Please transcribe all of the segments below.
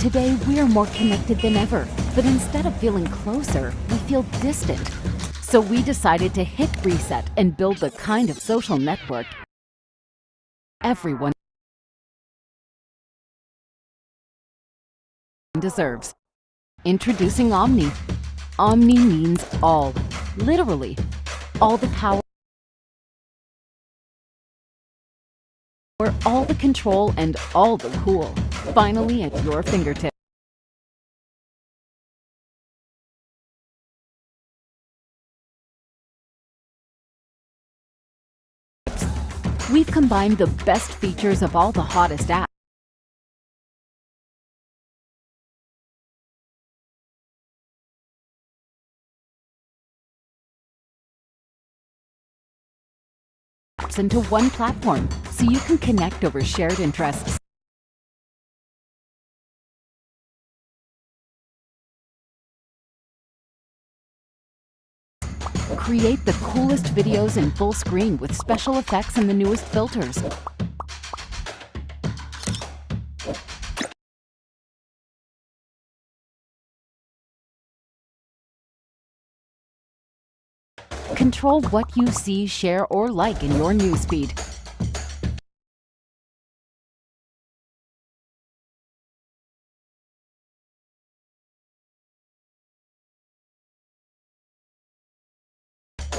Today, we are more connected than ever, but instead of feeling closer, we feel distant. So we decided to hit reset and build the kind of social network everyone deserves. Introducing Omni. Omni means all, literally, all the power, all the control, and all the cool, finally at your fingertips. We've combined the best features of all the hottest apps into one platform, so you can connect over shared interests. Create the coolest videos in full screen with special effects and the newest filters. Control what you see, share, or like in your newsfeed.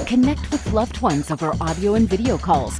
Connect with loved ones over audio and video calls.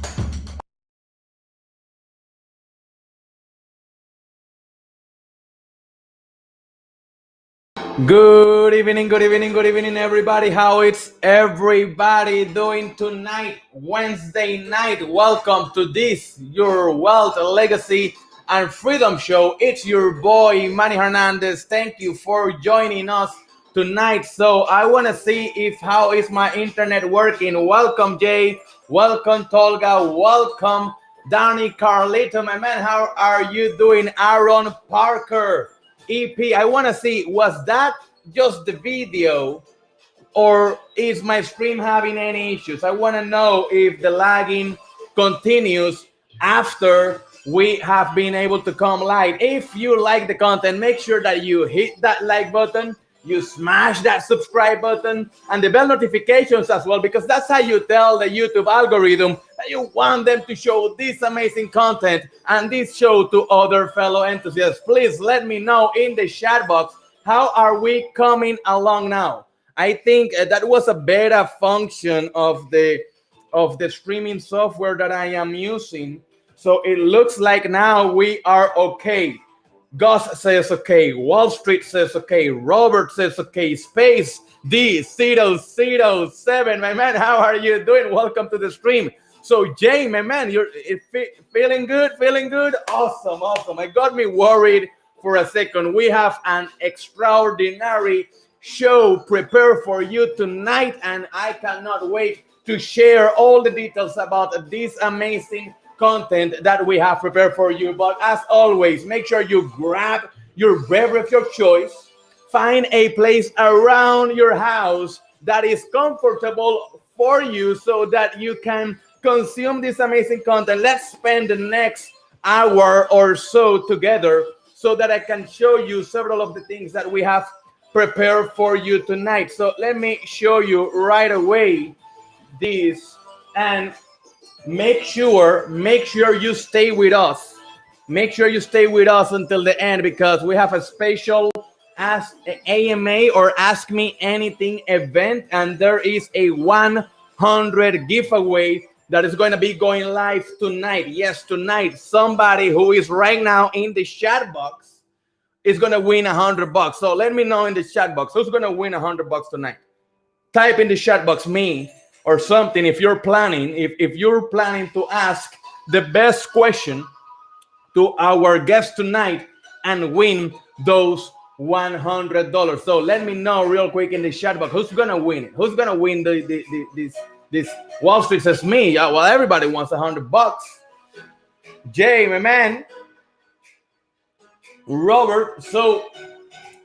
Good evening, everybody. How is everybody doing tonight, Wednesday night? Welcome to this, your Wealth, Legacy, and Freedom Show. It's your boy, Manny Hernandez. Thank you for joining us tonight. So I want to see how is my internet working. Welcome, Jay. Welcome, Tolga. Welcome, Danny, Carlito. My man, how are you doing? Aaron Parker. EP, I want to see, was that just the video or is my stream having any issues? I want to know if the lagging continues after we have been able to come live. If you like the content, make sure that you hit that like button, you smash that subscribe button, and the bell notifications as well, because that's how you tell the YouTube algorithm that you want them to show this amazing content and this show to other fellow enthusiasts. Please let me know in the chat box, how are we coming along now? I think that was a beta function of the streaming software that I am using. So it looks like now we are okay. Gus says okay, Wall Street says okay, Robert says okay, Space D007, my man, how are you doing? Welcome to the stream. So Jay, my man, you're feeling good? Awesome. I got me worried for a second. We have an extraordinary show prepared for you tonight, and I cannot wait to share all the details about this amazing content that we have prepared for you. But as always, make sure you grab your beverage of choice, find a place around your house that is comfortable for you so that you can consume this amazing content. Let's spend the next hour or so together so that I can show you several of the things that we have prepared for you tonight. So let me show you right away this, and make sure you stay with us. Make sure you stay with us until the end, because we have a special AMA or Ask Me Anything event, and there is a 100 giveaway that is going to be going live tonight. Yes, tonight. Somebody who is right now in the chat box is going to win $100. So let me know in the chat box who's going to win $100 tonight. Type in the chat box me or something if you're planning, if you're planning to ask the best question to our guest tonight and win those $100. So let me know real quick in the chat box who's gonna win it. Who's gonna win this Wall Street says me. Yeah, well, everybody wants $100. Jay, my man. Robert. So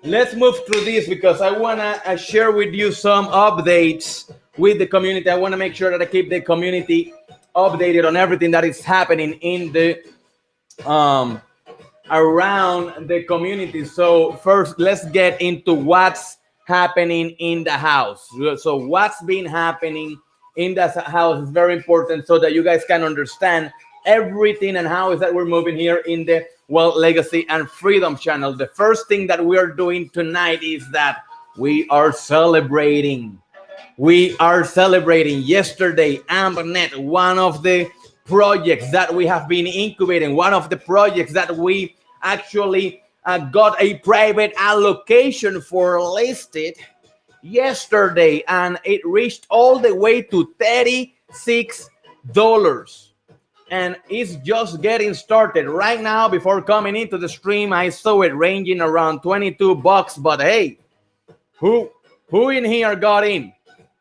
let's move through this because I wanna share with you some updates with the community. I want to make sure that I keep the community updated on everything that is happening in the around the community. So first, let's get into what's happening in the house. So what's been happening in the house is very important so that you guys can understand everything and how is that we're moving here in the Wealth, Legacy, and Freedom channel. The first thing that we are doing tonight is that we are celebrating. We are celebrating yesterday, AmpNet, one of the projects that we have been incubating, one of the projects that we actually got a private allocation for listed yesterday, and it reached all the way to $36, and it's just getting started right now. Before coming into the stream, I saw it ranging around $22, but hey, who in here got in?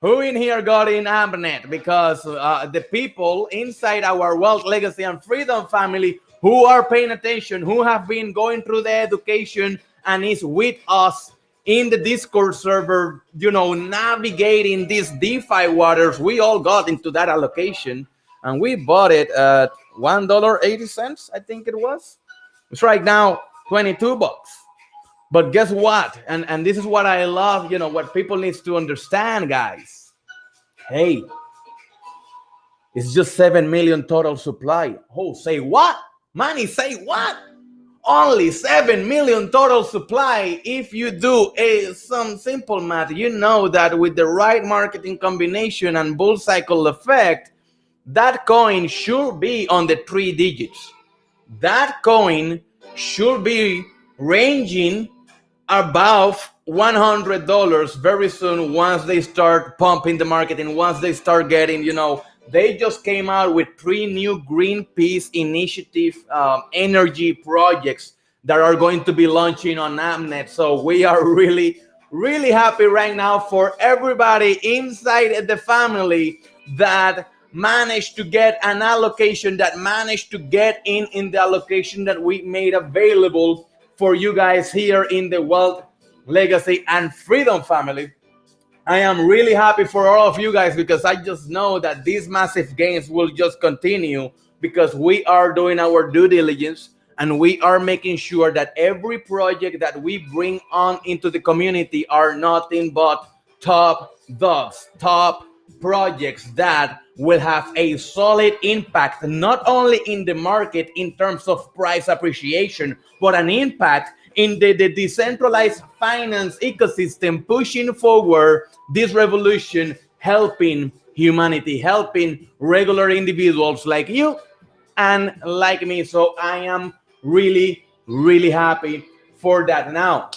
Who in here got in AmpNet? Because the people inside our Wealth, Legacy, and Freedom family who are paying attention, who have been going through the education and is with us in the Discord server, you know, navigating these DeFi waters, we all got into that allocation, and we bought it at $1.80, I think it was. It's right now $22. But guess what? And this is what I love, you know, what people need to understand, guys. Hey, it's just 7 million total supply. Oh, say what? Money, say what? Only 7 million total supply. If you do some simple math, you know that with the right marketing combination and bull cycle effect, that coin should be on the 3 digits. That coin should be ranging above $100 very soon once they start pumping the marketing, once they start getting, you know, they just came out with 3 new Greenpeace initiative energy projects that are going to be launching on AmpNet. So we are really, really happy right now for everybody inside the family that managed to get an allocation, that managed to get in the allocation that we made available for you guys here in the Wealth, Legacy, and Freedom family. I am really happy for all of you guys because I just know that these massive gains will just continue because we are doing our due diligence and we are making sure that every project that we bring on into the community are nothing but top dogs, top projects that will have a solid impact, not only in the market in terms of price appreciation, but an impact in the decentralized finance ecosystem, pushing forward this revolution, helping humanity, helping regular individuals like you and like me. So I am really, really happy for that. Now,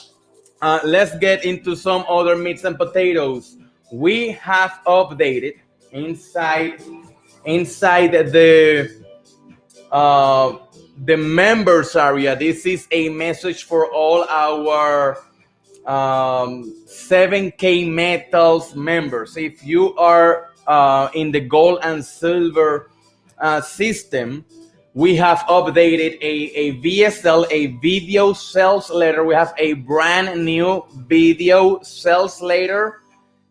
let's get into some other meats and potatoes. We have updated inside the members area. This is a message for all our 7K metals members. If you are in the gold and silver system, we have updated a VSL, a video sales letter. We have a brand new video sales letter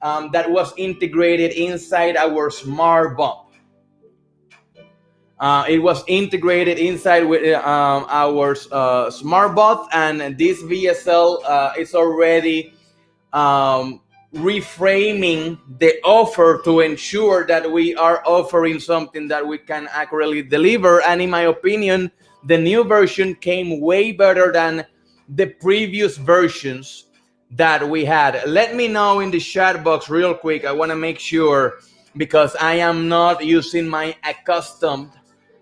that was integrated inside our smart bump. It was integrated inside with our smart bot, and this VSL is already reframing the offer to ensure that we are offering something that we can accurately deliver. And in my opinion, the new version came way better than the previous versions that we had. Let me know in the chat box real quick. I want to make sure, because I am not using my accustomed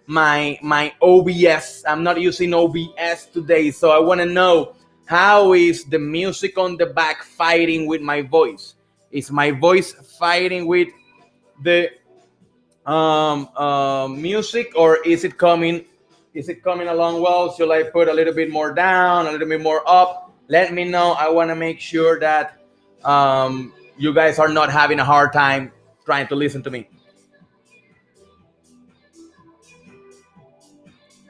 my OBS. I'm not using OBS today, so I want to know, how is the music on the back fighting with my voice? Is my voice fighting with the music, or is it coming along well? Should I put a little bit more down, a little bit more up? Let me know. I want to make sure that you guys are not having a hard time trying to listen to me.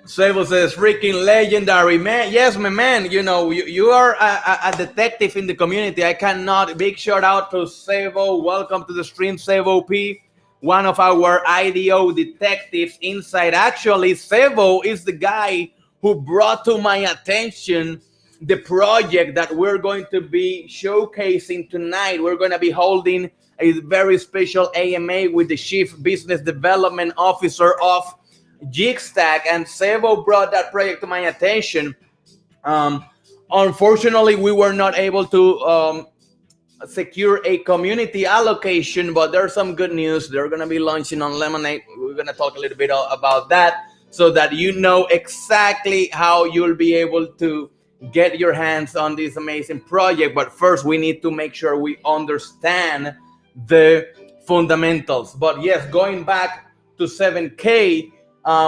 Sable says, freaking legendary, man. Yes, my man. You know, you are a detective in the community. I cannot. Big shout out to Sabo. Welcome to the stream, Sabo P, one of our IDO detectives inside. Actually, Sabo is the guy who brought to my attention the project that we're going to be showcasing tonight. We're going to be holding a very special AMA with the Chief Business Development Officer of Jigstack, and Sebo brought that project to my attention. Unfortunately, we were not able to secure a community allocation, but there's some good news. They're going to be launching on Lemonade. We're going to talk a little bit about that so that you know exactly how you'll be able to get your hands on this amazing project. But first, we need to make sure we understand the fundamentals. But yes, going back to 7K,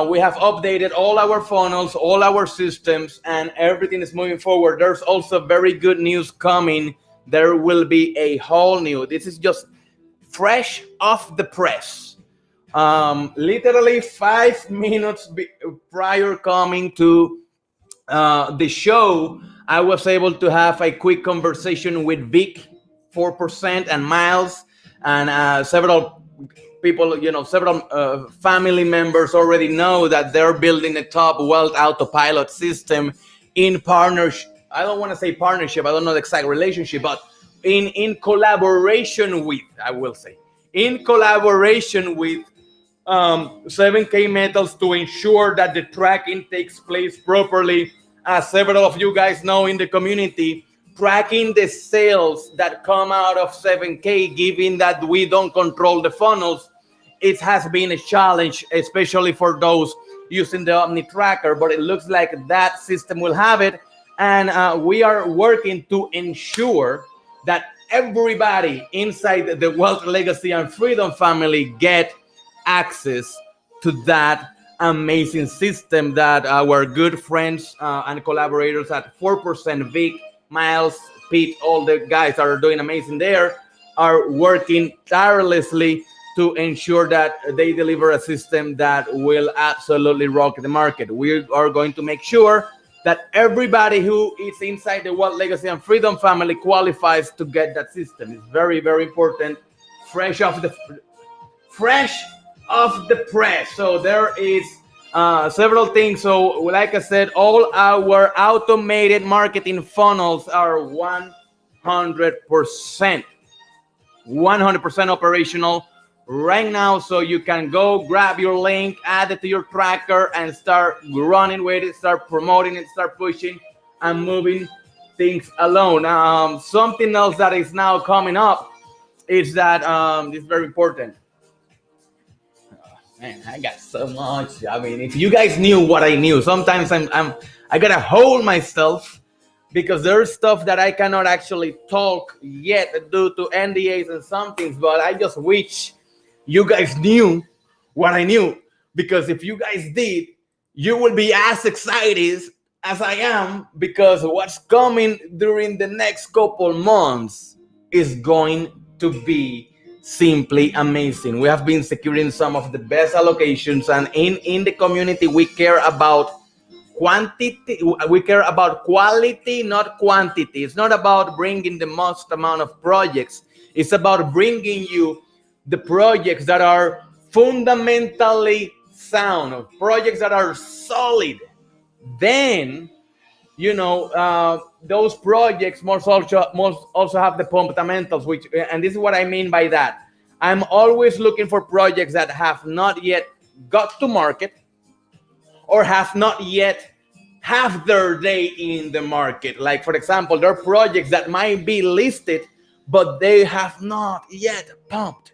we have updated all our funnels, all our systems, and everything is moving forward. There's also very good news coming. There will be a whole new, this is just fresh off the press. Literally 5 minutes prior coming to the show, I was able to have a quick conversation with Vic, 4%, and Miles, and several people, several family members already know that they're building a top wealth autopilot system in partnership. I don't want to say partnership, I don't know the exact relationship, but in collaboration with, I will say, in collaboration with 7K Metals to ensure that the tracking takes place properly. As several of you guys know in the community, tracking the sales that come out of 7K, given that we don't control the funnels, it has been a challenge, especially for those using the Omni Tracker, but it looks like that system will have it. And we are working to ensure that everybody inside the Wealth, Legacy, and Freedom family get access to that amazing system that our good friends and collaborators at 4%, Vic, Miles, Pete, all the guys that are doing amazing there, are working tirelessly to ensure that they deliver a system that will absolutely rock the market. We are going to make sure that everybody who is inside the Wealth, Legacy, and Freedom family qualifies to get that system. It's very, very important. Fresh off the press. So there is several things. So like I said, all our automated marketing funnels are 100% operational right now. So you can go grab your link, add it to your tracker, and start running with it, start promoting it, start pushing and moving things along. Something else that is now coming up is that this is very important. Man, I got so much. I mean, if you guys knew what I knew, sometimes I gotta hold myself because there's stuff that I cannot actually talk yet due to NDAs and some things, but I just wish you guys knew what I knew, because if you guys did, you will be as excited as I am, because what's coming during the next couple months is going to be simply amazing. We have been securing some of the best allocations, and in the community we care about quantity. We care about quality, not quantity. It's not about bringing the most amount of projects. It's about bringing you the projects that are fundamentally sound, projects that are solid. Then those projects must also have the fundamentals, which, and this is what I mean by that. I'm always looking for projects that have not yet got to market or have not yet have their day in the market. Like, for example, there are projects that might be listed, but they have not yet pumped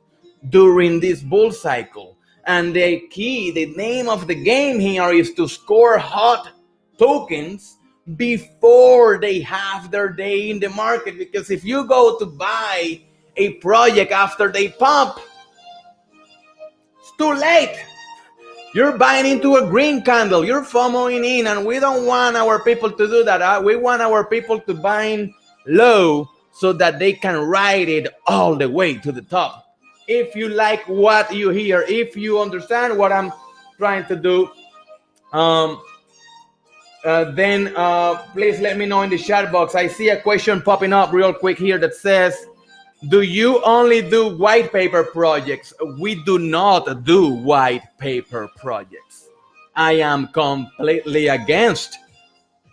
during this bull cycle. And the name of the game here is to score hot tokens before they have their day in the market. Because if you go to buy a project after they pump, it's too late. You're buying into a green candle. You're FOMOing in, and we don't want our people to do that. We want our people to buy in low so that they can ride it all the way to the top. If you like what you hear, if you understand what I'm trying to do, then please let me know in the chat box. I see a question popping up real quick here that says, do you only do white paper projects? We do not do white paper projects. I am completely against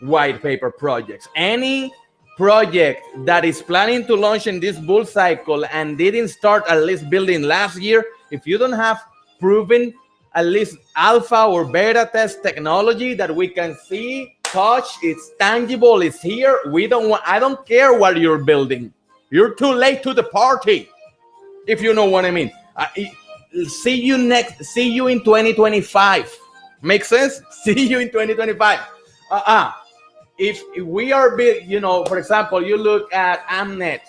white paper projects. Any project that is planning to launch in this bull cycle and didn't start at least building last year, if you don't have proven at least alpha or beta test technology that we can see, touch, it's tangible, it's here, I don't care what you're building. You're too late to the party, if you know what I mean. See you in 2025. Make sense? See you in 2025. If we are big, for example, you look at Amnet,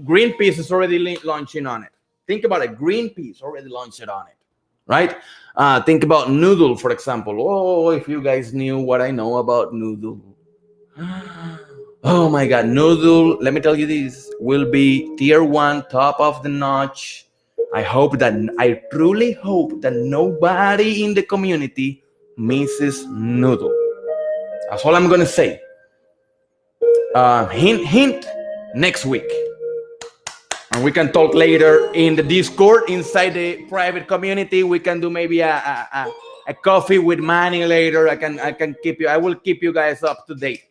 Greenpeace is already launching on it. Think about it. Greenpeace already launched it on it, right? Think about Noodle, for example. Oh, if you guys knew what I know about Noodle. Oh my God, Noodle, let me tell you this, will be tier 1, top of the notch. I truly hope that nobody in the community misses Noodle. That's all I'm going to say. Hint, next week. And we can talk later in the Discord, inside the private community. We can do maybe a coffee with Manny later. I will keep you guys up to date.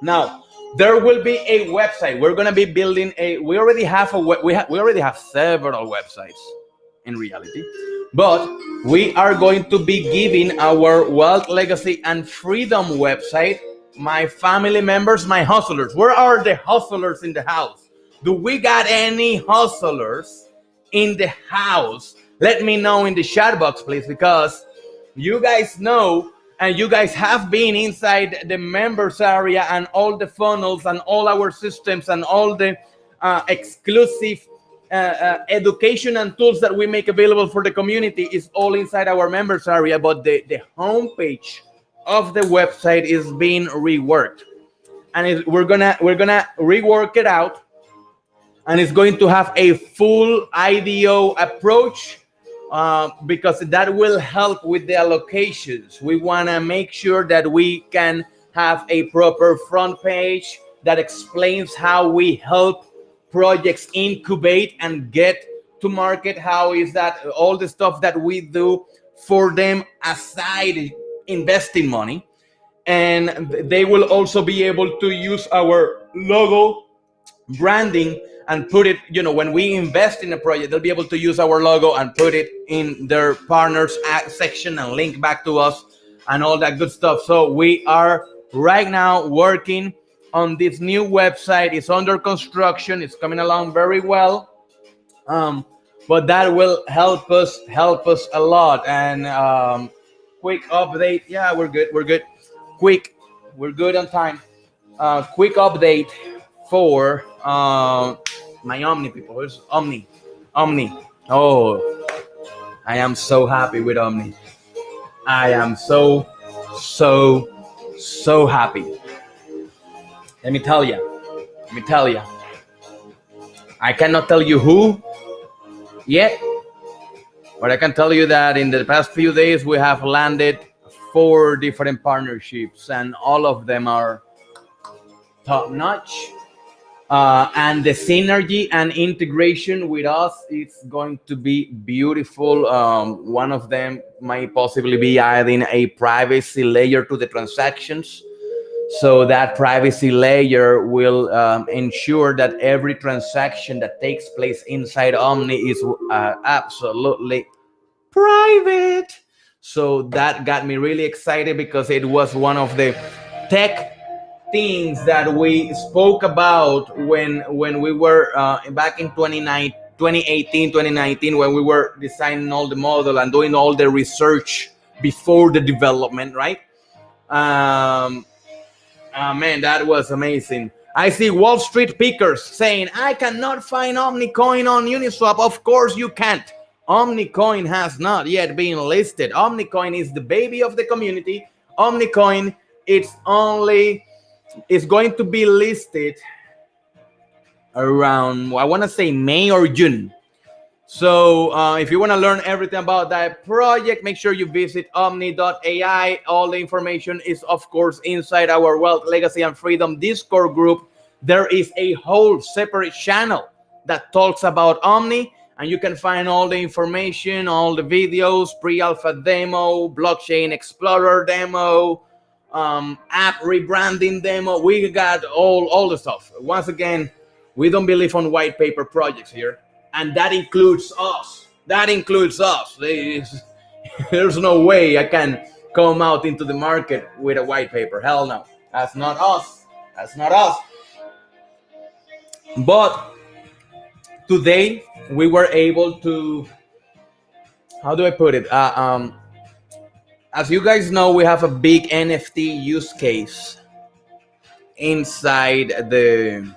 Now, there will be a website. We're going to be building we already have several websites in reality, but we are going to be giving our Wealth, Legacy, and Freedom website, my family members, my hustlers. Where are the hustlers in the house? Do we got any hustlers in the house? Let me know in the chat box, please, because you guys know, and you guys have been inside the members area and all the funnels and all our systems and all the exclusive education and tools that we make available for the community is all inside our members area. But the homepage of the website is being reworked, and we're gonna rework it out, and it's going to have a full IDO approach. Because that will help with the allocations. We want to make sure that we can have a proper front page that explains how we help projects incubate and get to market. How is that all the stuff that we do for them aside investing money. And they will also be able to use our logo branding and put it, when we invest in a project, they'll be able to use our logo and put it in their partners section and link back to us and all that good stuff. So we are right now working on this new website. It's under construction. It's coming along very well. But that will help us a lot. And quick update. Yeah, we're good. We're good on time. Quick update for my Omni people. Where's Omni? Oh, I am so happy with Omni. I am so happy. Let me tell you. I cannot tell you who yet, but I can tell you that in the past few days we have landed 4 different partnerships, and all of them are top notch. And the synergy and integration with us is going to be beautiful. One of them might possibly be adding a privacy layer to the transactions. So that privacy layer will ensure that every transaction that takes place inside Omni is absolutely private. So that got me really excited, because it was one of the tech things that we spoke about when we were back in 2018, 2019, when we were designing all the model and doing all the research before the development, right? Man, that was amazing. I see Wall Street pickers saying, I cannot find Omnicoin on Uniswap. Of course you can't. Omnicoin has not yet been listed. Omnicoin is the baby of the community. Omnicoin, it's going to be listed around, I want to say May or June. So if you want to learn everything about that project, make sure you visit omni.ai. All the information is, of course, inside our Wealth, Legacy, and Freedom Discord group. There is a whole separate channel that talks about Omni, and you can find all the information, all the videos, pre-alpha demo, blockchain explorer demo, app rebranding demo. We got all the stuff. Once again, we don't believe on white paper projects here, and that includes us. There's no way I can come out into the market with a white paper. Hell no. That's not us. But today we were able to, how do I put it? As you guys know, we have a big NFT use case inside the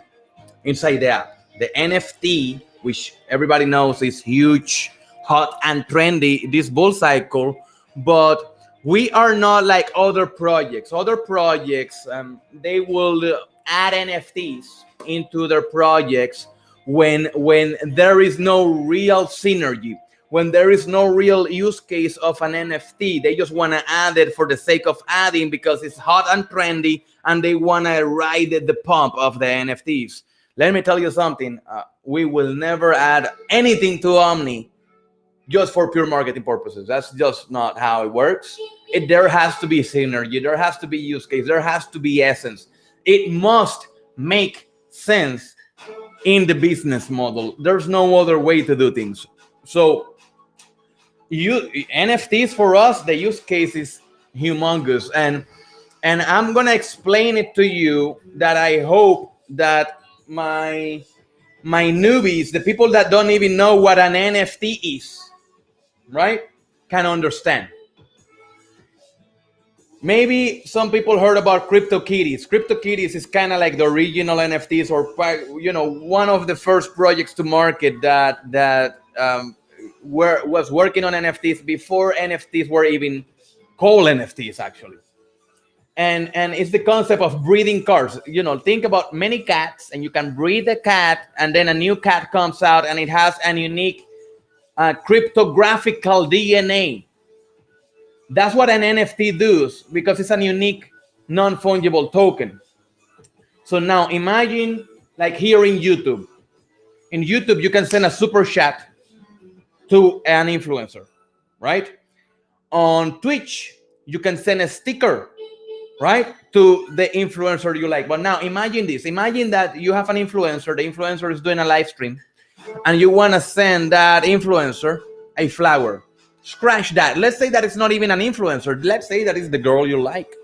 app. The NFT, which everybody knows is huge, hot and trendy this bull cycle, but we are not like other projects. They will add NFTs into their projects when there is no real synergy, when there is no real use case of an NFT. They just want to add it for the sake of adding because it's hot and trendy, and they want to ride the pump of the NFTs. Let me tell you something. We will never add anything to Omni just for pure marketing purposes. That's just not how it works. There has to be synergy. There has to be use case. There has to be essence. It must make sense in the business model. There's no other way to do things. So NFTs for us, the use case is humongous. And I'm going to explain it to you that I hope that my newbies, the people that don't even know what an NFT is, right, can understand. Maybe some people heard about CryptoKitties. CryptoKitties is kind of like the original NFTs, or one of the first projects to market that was working on NFTs before NFTs were even called NFTs, actually. And it's the concept of breeding cars. Think about many cats, and you can breed a cat, and then a new cat comes out, and it has a unique cryptographical DNA. That's what an NFT does, because it's a unique non-fungible token. So now imagine, like here in YouTube. In YouTube, you can send a super chat to an influencer, right? On Twitch, you can send a sticker, right, to the influencer you like. But now imagine this. Imagine that you have an influencer. The influencer is doing a live stream, and you want to send that influencer a flower. Scratch that. Let's say that it's not even an influencer. Let's say that it's the girl you like.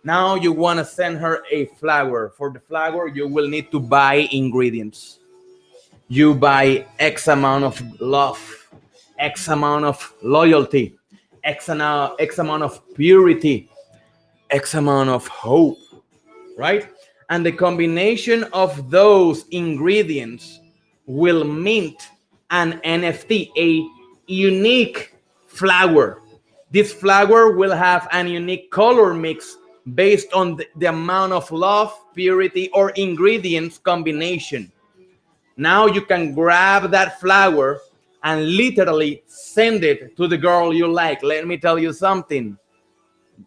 Now you want to send her a flower. For the flower, you will need to buy ingredients. You buy X amount of love, X amount of loyalty, X amount of purity, X amount of hope, right? And the combination of those ingredients will mint an NFT, a unique flower. This flower will have a unique color mix based on the amount of love, purity, or ingredients combination. Now you can grab that flower and literally send it to the girl you like. Let me tell you something.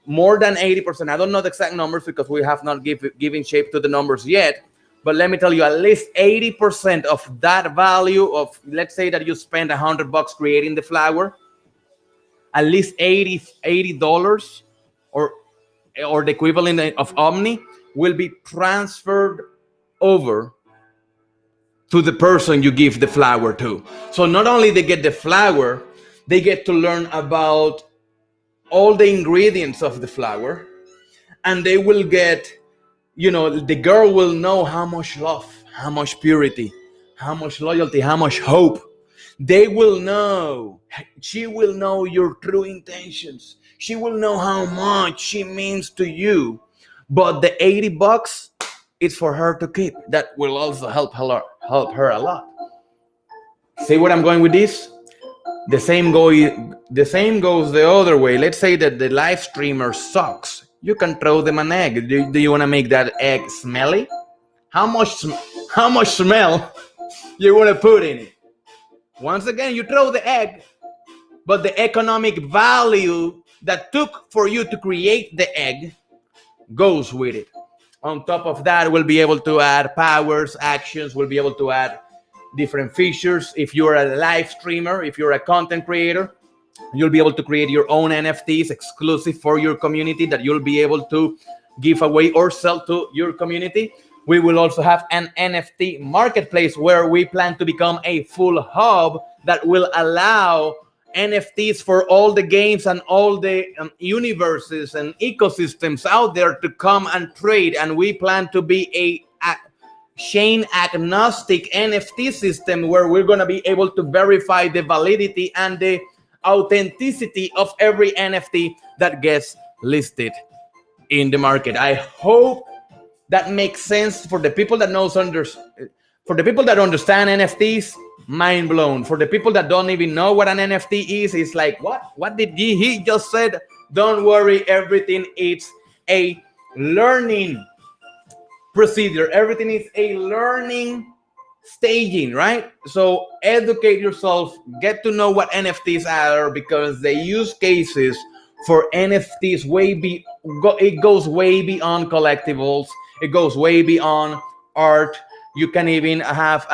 More than 80%, I don't know the exact numbers because we have not given shape to the numbers yet, but let me tell you, at least 80% of that value of, let's say that you spend $100 creating the flower, at least $80 or the equivalent of Omni will be transferred over to the person you give the flower to. So not only they get the flower, they get to learn about all the ingredients of the flower, and they will get, the girl will know how much love, how much purity, how much loyalty, how much hope. They will know. She will know your true intentions. She will know how much she means to you. But the $80 is for her to keep. That will also help her a lot. See where I'm going with this? The same goes the other way. Let's say that the live streamer sucks. You can throw them an egg. Do you want to make that egg smelly? How much smell you want to put in it? Once again, you throw the egg, but the economic value that took for you to create the egg goes with it. On top of that, we'll be able to add powers, actions. We'll be able to add different features. If you're a live streamer, if you're a content creator, you'll be able to create your own NFTs exclusive for your community that you'll be able to give away or sell to your community. We will also have an NFT marketplace where we plan to become a full hub that will allow NFTs for all the games and all the universes and ecosystems out there to come and trade. And we plan to be a chain agnostic NFT system where we're going to be able to verify the validity and the authenticity of every NFT that gets listed in the market. I hope that makes sense for the people that for the people that understand NFTs. Mind blown. For the people that don't even know what an NFT is, it's like, what did he just said? Don't worry, everything is a learning procedure. Everything is a learning staging, right? So educate yourself, get to know what NFTs are, because the use cases for NFTs it goes way beyond collectibles. It goes way beyond art. You can even have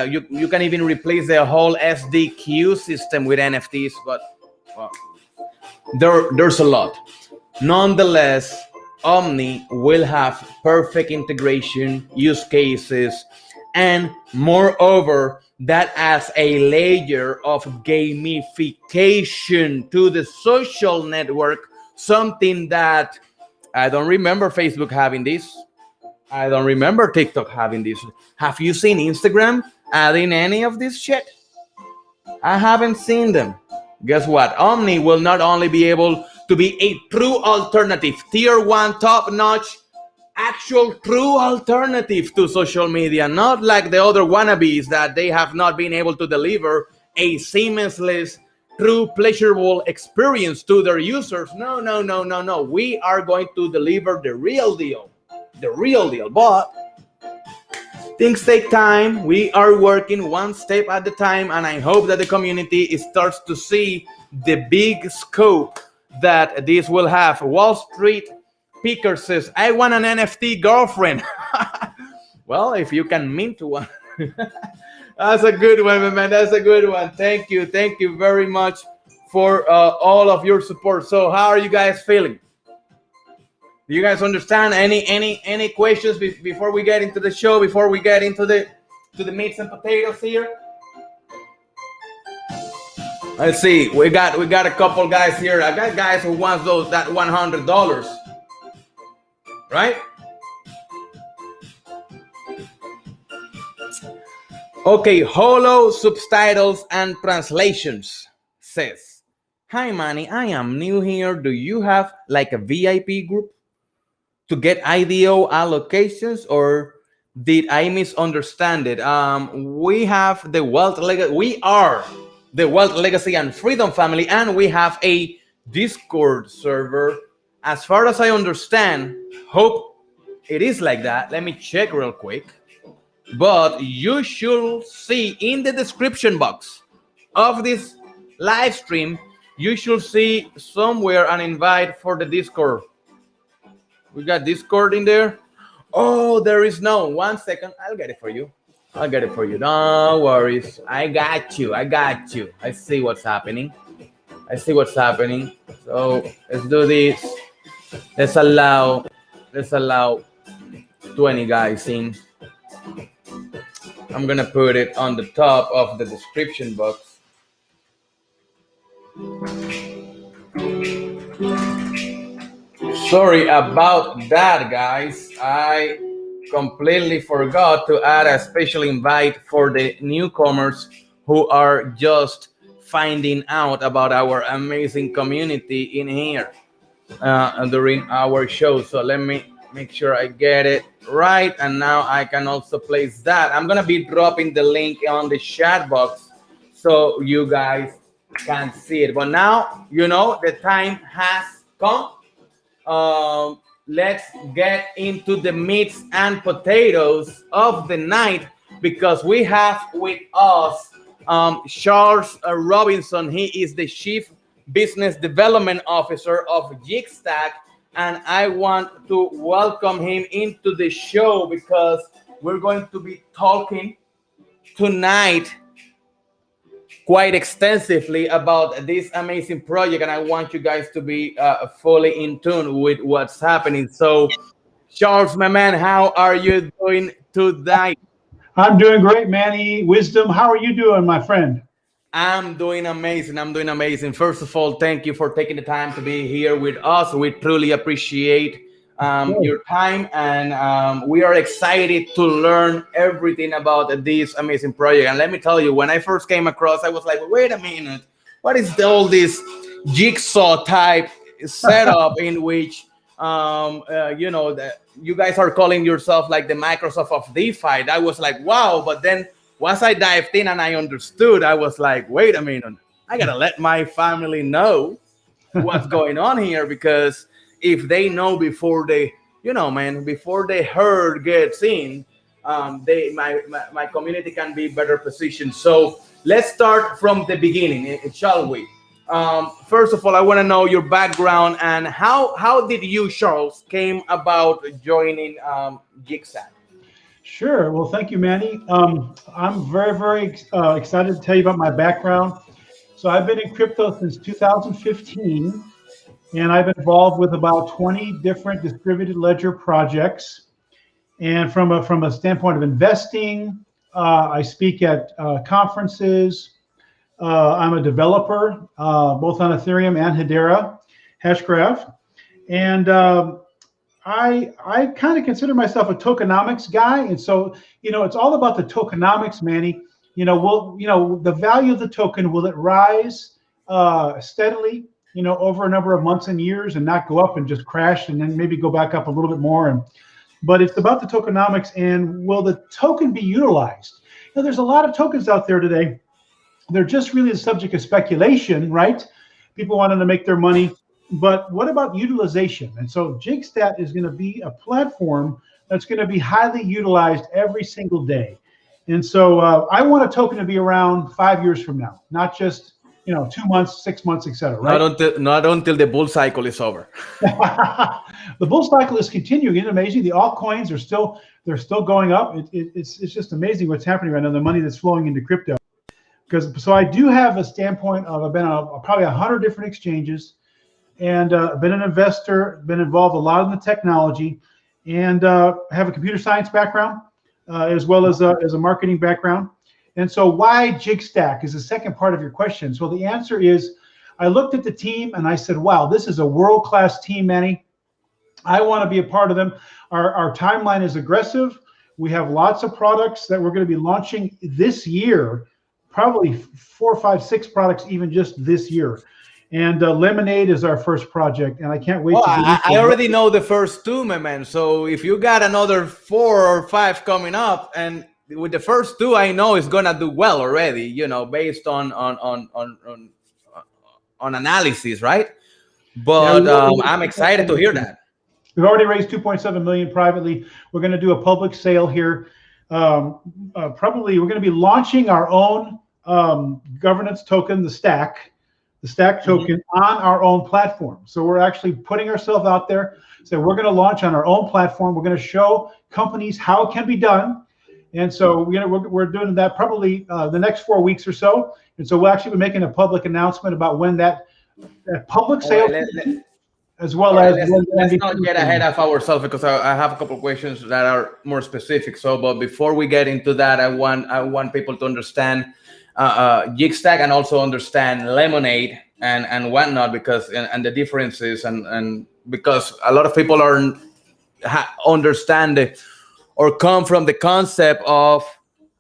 you can even replace the whole SDQ system with NFTs, but well, there's a lot. Nonetheless, Omni will have perfect integration, use cases, and moreover, that adds a layer of gamification to the social network, something that I don't remember Facebook having this. I don't remember TikTok having this. Have you seen Instagram adding any of this shit? I haven't seen them. Guess what? Omni will not only be able to be a true alternative, tier 1, top-notch, actual true alternative to social media, not like the other wannabes that they have not been able to deliver a seamless, true, pleasurable experience to their users. No. We are going to deliver the real deal. But things take time. We are working one step at a time, and I hope that the community starts to see the big scope that this will have. Wall Street Picker says, I want an NFT girlfriend. Well, if you can mint one. That's a good one, man. That's a good one. Thank you very much for all of your support. So how are you guys feeling? Do you guys understand? Any questions before we get into the show? Before we get into the meats and potatoes here? Let's see. We got a couple guys here. I got guys who wants that $100, right? Okay. Holo Subtitles and Translations says, "Hi Manny, I am new here. Do you have like a VIP group to get IDO allocations, or did I misunderstand it?" We have the Wealth Legacy. We are the Wealth Legacy and Freedom family, and we have a Discord server. As far as I understand, hope it is like that. Let me check real quick. But you should see in the description box of this live stream, you should see somewhere an invite for the Discord. We got Discord in there. Oh, there is no. 1 second. I'll get it for you. No worries. I got you. I see what's happening. So let's do this. Let's allow 20 guys in. I'm gonna put it on the top of the description box. Sorry about that, guys. I completely forgot to add a special invite for the newcomers who are just finding out about our amazing community in here during our show. So let me make sure I get it right. And now I can also place that. I'm going to be dropping the link on the chat box so you guys can see it. But now, you know, the time has come. Let's get into the meats and potatoes of the night, because we have with us Charles Robinson. He is the Chief Business Development Officer of Jigstack, and I want to welcome him into the show because we're going to be talking tonight quite extensively about this amazing project, and I want you guys to be fully in tune with what's happening. So, Charles, my man, how are you doing tonight? I'm doing great, Manny. Wisdom, how are you doing, my friend? I'm doing amazing. I'm doing amazing. First of all, thank you for taking the time to be here with us. We truly appreciate your time, and we are excited to learn everything about this amazing project. And let me tell you, when I first came across, I was like, wait a minute, what is all this jigsaw type setup in which that you guys are calling yourself like the Microsoft of DeFi? That was like, wow. But then once I dived in and I understood, I was like, wait a minute, I gotta let my family know what's going on here, because if they know before they, before the herd gets in, my community can be better positioned. So let's start from the beginning, shall we? First of all, I want to know your background and how did you, Charles, came about joining Jigstack? Sure. Well, thank you, Manny. I'm very, very excited to tell you about my background. So I've been in crypto since 2015, and I've been involved with about 20 different distributed ledger projects. And from a standpoint of investing, I speak at conferences. I'm a developer, both on Ethereum and Hedera Hashgraph. And I kind of consider myself a tokenomics guy. And so, it's all about the tokenomics, Manny. The value of the token, will it rise steadily, over a number of months and years, and not go up and just crash and then maybe go back up a little bit more? But it's about the tokenomics, and will the token be utilized? There's a lot of tokens out there today. They're just really the subject of speculation, right? People wanting to make their money. But what about utilization? And so Jigstack is going to be a platform that's going to be highly utilized every single day. And so I want a token to be around 5 years from now, not just 2 months, 6 months, etc. Right? Not until the bull cycle is over. The bull cycle is continuing. It's amazing. The altcoins are still going up. It's just amazing what's happening right now. The money that's flowing into crypto. So I do have a standpoint of, I've been on probably 100 different exchanges, and been an investor, been involved a lot in the technology, and have a computer science background as well as a marketing background. And so why Jigstack is the second part of your question. So the answer is, I looked at the team and I said, wow, this is a world-class team, Manny. I want to be a part of them. Our timeline is aggressive. We have lots of products that we're going to be launching this year, probably 4, 5, 6 products even just this year. And Lemonade is our first project, and I can't wait. I already know the first 2, my man. So if you got another 4 or 5 coming up, and with the first 2, I know it's gonna do well already. Based on analysis, right? But yeah, I'm excited to hear that. We've already raised 2.7 million privately. We're going to do a public sale here. Probably we're going to be launching our own governance token, the Stack token, on our own platform. So we're actually putting ourselves out there. So we're going to launch on our own platform. We're going to show companies how it can be done. And so we're doing that probably the next 4 weeks or so. And so we'll actually be making a public announcement about when that public sale, as well as let's not get ahead of ourselves, because I have a couple of questions that are more specific. So, but before we get into that, I want people to understand Jigstack and also understand Lemonade and whatnot, because and the differences and because a lot of people understand it or come from the concept of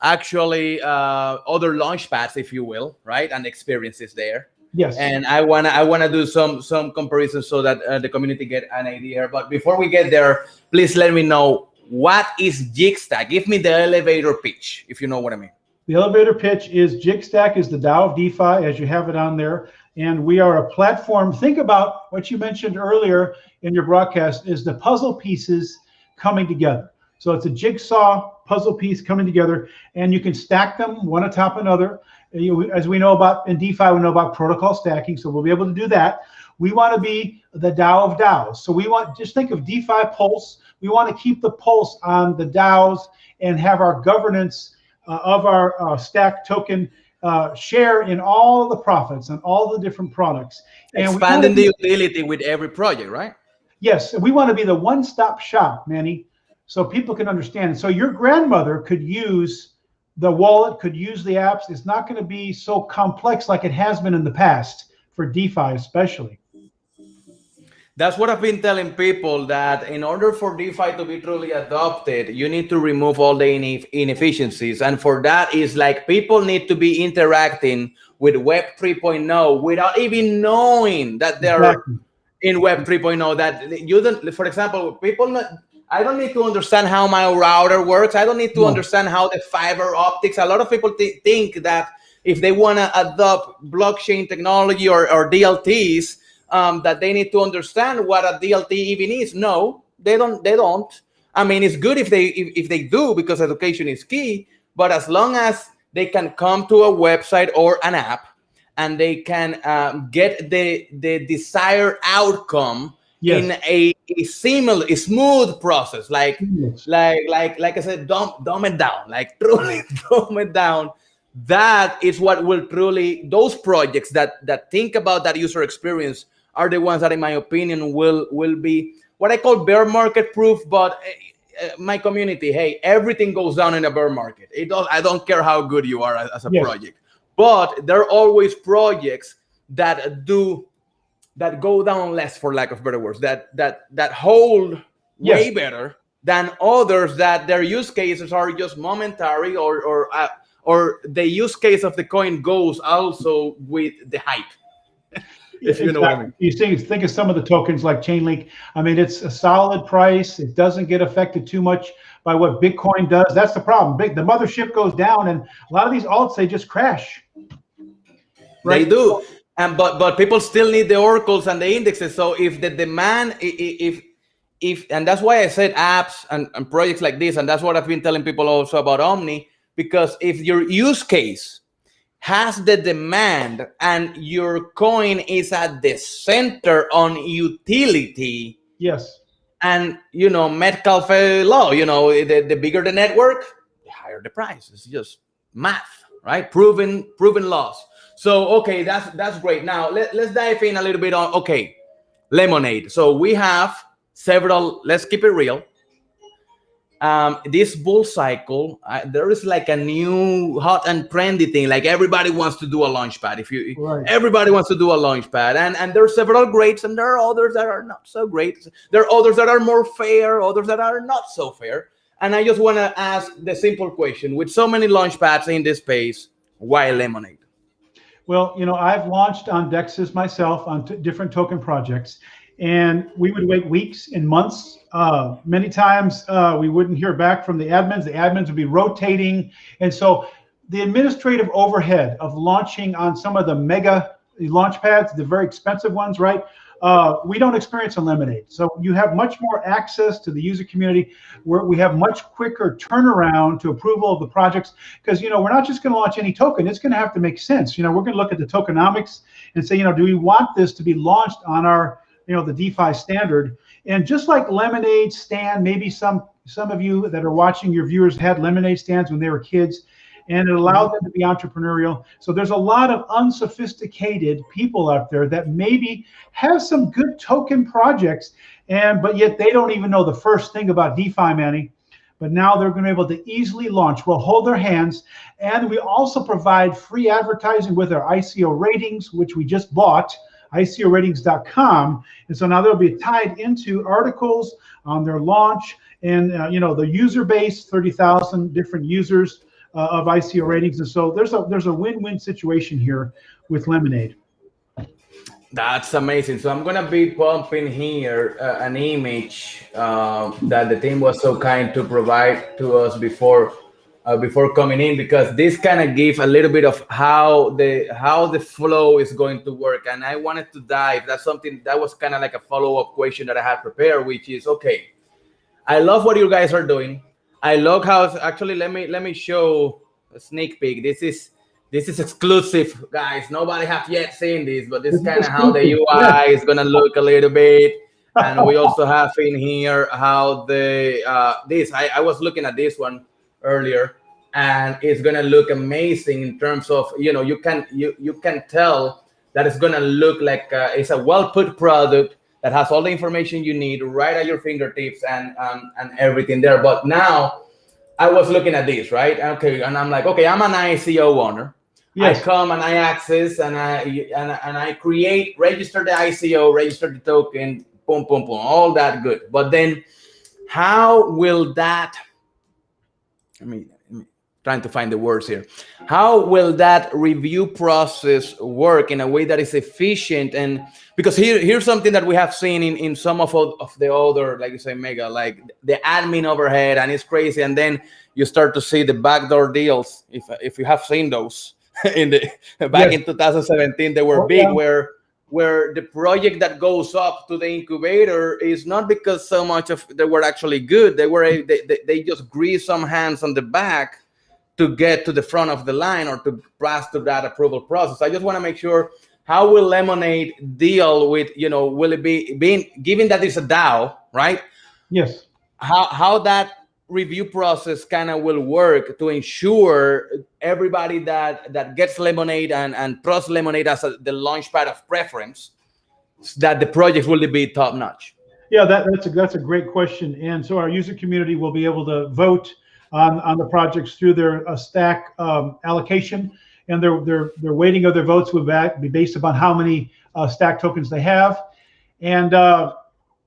actually other launch pads, if you will, right, and experiences there. Yes. And I wanna do some comparisons so that the community get an idea. But before we get there, please let me know, what is Jigstack? Give me the elevator pitch, if you know what I mean. The elevator pitch is Jigstack is the DAO of DeFi, as you have it on there. And we are a platform. Think about what you mentioned earlier in your broadcast is the puzzle pieces coming together. So it's a jigsaw puzzle piece coming together, and you can stack them one atop another. As we know about in DeFi, we know about protocol stacking, so we'll be able to do that. We want to be the DAO of DAOs. So we want, just think of DeFi Pulse. We want to keep the pulse on the DAOs and have our governance of our Stack token share in all the profits and all the different products. And expanding the utility with every project, right? Yes, we want to be the one-stop shop, Manny, so people can understand. So your grandmother could use the wallet, could use the apps. It's not going to be so complex like it has been in the past for DeFi especially. That's what I've been telling people, that in order for DeFi to be truly adopted, you need to remove all the inefficiencies. And for that is like people need to be interacting with Web 3.0 without even knowing that they're in Web 3.0, that you don't, for example, people, I don't need to understand how my router works. I don't need to understand how the fiber optics. A lot of people think that if they want to adopt blockchain technology or DLTs, that they need to understand what a DLT even is. No, they don't. I mean, it's good if they do, because education is key. But as long as they can come to a website or an app and they can get the desired outcome in a smooth process, like I said, dumb it down, like truly dumb it down. That is what will truly, those projects that think about that user experience are the ones that, in my opinion, will be what I call bear market proof. But my community, hey, everything goes down in a bear market. I don't care how good you are as a project, but there are always projects that go down less, for lack of better words, that hold way better than others, that their use cases are just momentary, or the use case of the coin goes also with the hype. If you know what I mean. You think of some of the tokens like Chainlink. I mean, it's a solid price. It doesn't get affected too much by what Bitcoin does. That's the problem. The mothership goes down, and a lot of these alts, they just crash. Right? They do. But people still need the oracles and the indexes. So if the demand, if and that's why I said apps and projects like this, and that's what I've been telling people also about Omni, because if your use case has the demand and your coin is at the center on utility, and Metcalfe law, the bigger the network, the higher the price. It's just math, right? Proven laws. So okay, that's great. Now let's dive in a little bit on Lemonade. So we have several. Let's keep it real. This bull cycle, there is like a new hot and trendy thing. Like everybody wants to do a launchpad. Everybody wants to do a launchpad, and there are several greats, and there are others that are not so great. There are others that are more fair, others that are not so fair. And I just want to ask the simple question: with so many launchpads in this space, why Lemonade? Well, I've launched on DEXs myself on different token projects, and we would wait weeks and months. Many times we wouldn't hear back from the admins. The admins would be rotating. And so the administrative overhead of launching on some of the mega launch pads, the very expensive ones, right? We don't experience on Lemonade. So you have much more access to the user community, where we have much quicker turnaround to approval of the projects, because we're not just going to launch any token. It's going to have to make sense. We're going to look at the tokenomics and say, do we want this to be launched on our the DeFi standard? And just like Lemonade stand, maybe some of you that are watching, your viewers had Lemonade stands when they were kids, and it allowed them to be entrepreneurial. So there's a lot of unsophisticated people out there that maybe have some good token projects, but yet they don't even know the first thing about DeFi, Manny. But now they're going to be able to easily launch. We'll hold their hands, and we also provide free advertising with our ICO ratings, which we just bought, ICOratings.com. And so now they'll be tied into articles on their launch, and the user base, 30,000 different users of ICO ratings. And so there's a win-win situation here with Lemonade. That's amazing. So I'm gonna be pumping here an image that the team was so kind to provide to us before coming in, because this kind of gives a little bit of how the flow is going to work. And I wanted to dive. That's something that was kind of like a follow-up question that I had prepared, which is, okay, I love what you guys are doing. I love how actually let me show a sneak peek. This is exclusive, guys. Nobody have yet seen this, but this is kind of how the UI is gonna look a little bit. And we also have in here how the I was looking at this one earlier, and it's gonna look amazing in terms of, you can tell that it's gonna look like it's a well put product that has all the information you need right at your fingertips and everything there. But now I was looking at this, right? Okay, and I'm like, okay, I'm an ICO owner. Yes. I come and I access and I create, register the ICO, register the token, boom, boom, boom, all that good. But then how will that, trying to find the words here. How will that review process work in a way that is efficient? And because here's something that we have seen in some of the other, like you say, mega, like the admin overhead, and it's crazy. And then you start to see the backdoor deals. If you have seen those in back in 2017, they were big, where the project that goes up to the incubator is not because so much of they were actually good. They just grease some hands on the back to get to the front of the line or to pass through that approval process. I just want to make sure, how will Lemonade deal with, will it be given that it's a DAO, right? Yes. How that review process kind of will work to ensure everybody that gets Lemonade and trusts Lemonade as the launchpad of preference, that the project will be top notch? Yeah, that's a great question. And so our user community will be able to vote on the projects through their stack allocation, and their weighting of their votes will be based upon how many stack tokens they have. And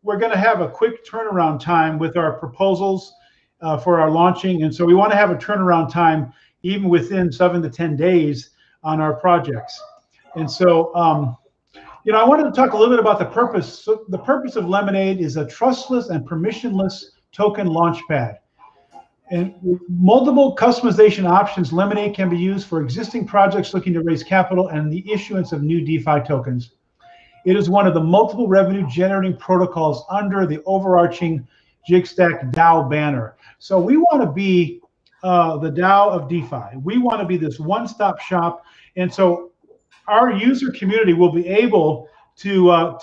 we're going to have a quick turnaround time with our proposals for our launching, and so we want to have a turnaround time even within 7 to 10 days on our projects. And so I wanted to talk a little bit about the purpose. So the purpose of Lemonade is a trustless and permissionless token launchpad. And with multiple customization options, Lemonade can be used for existing projects looking to raise capital and the issuance of new DeFi tokens. It is one of the multiple revenue-generating protocols under the overarching Jigstack DAO banner. So we want to be the DAO of DeFi. We want to be this one-stop shop. And so our user community will be able to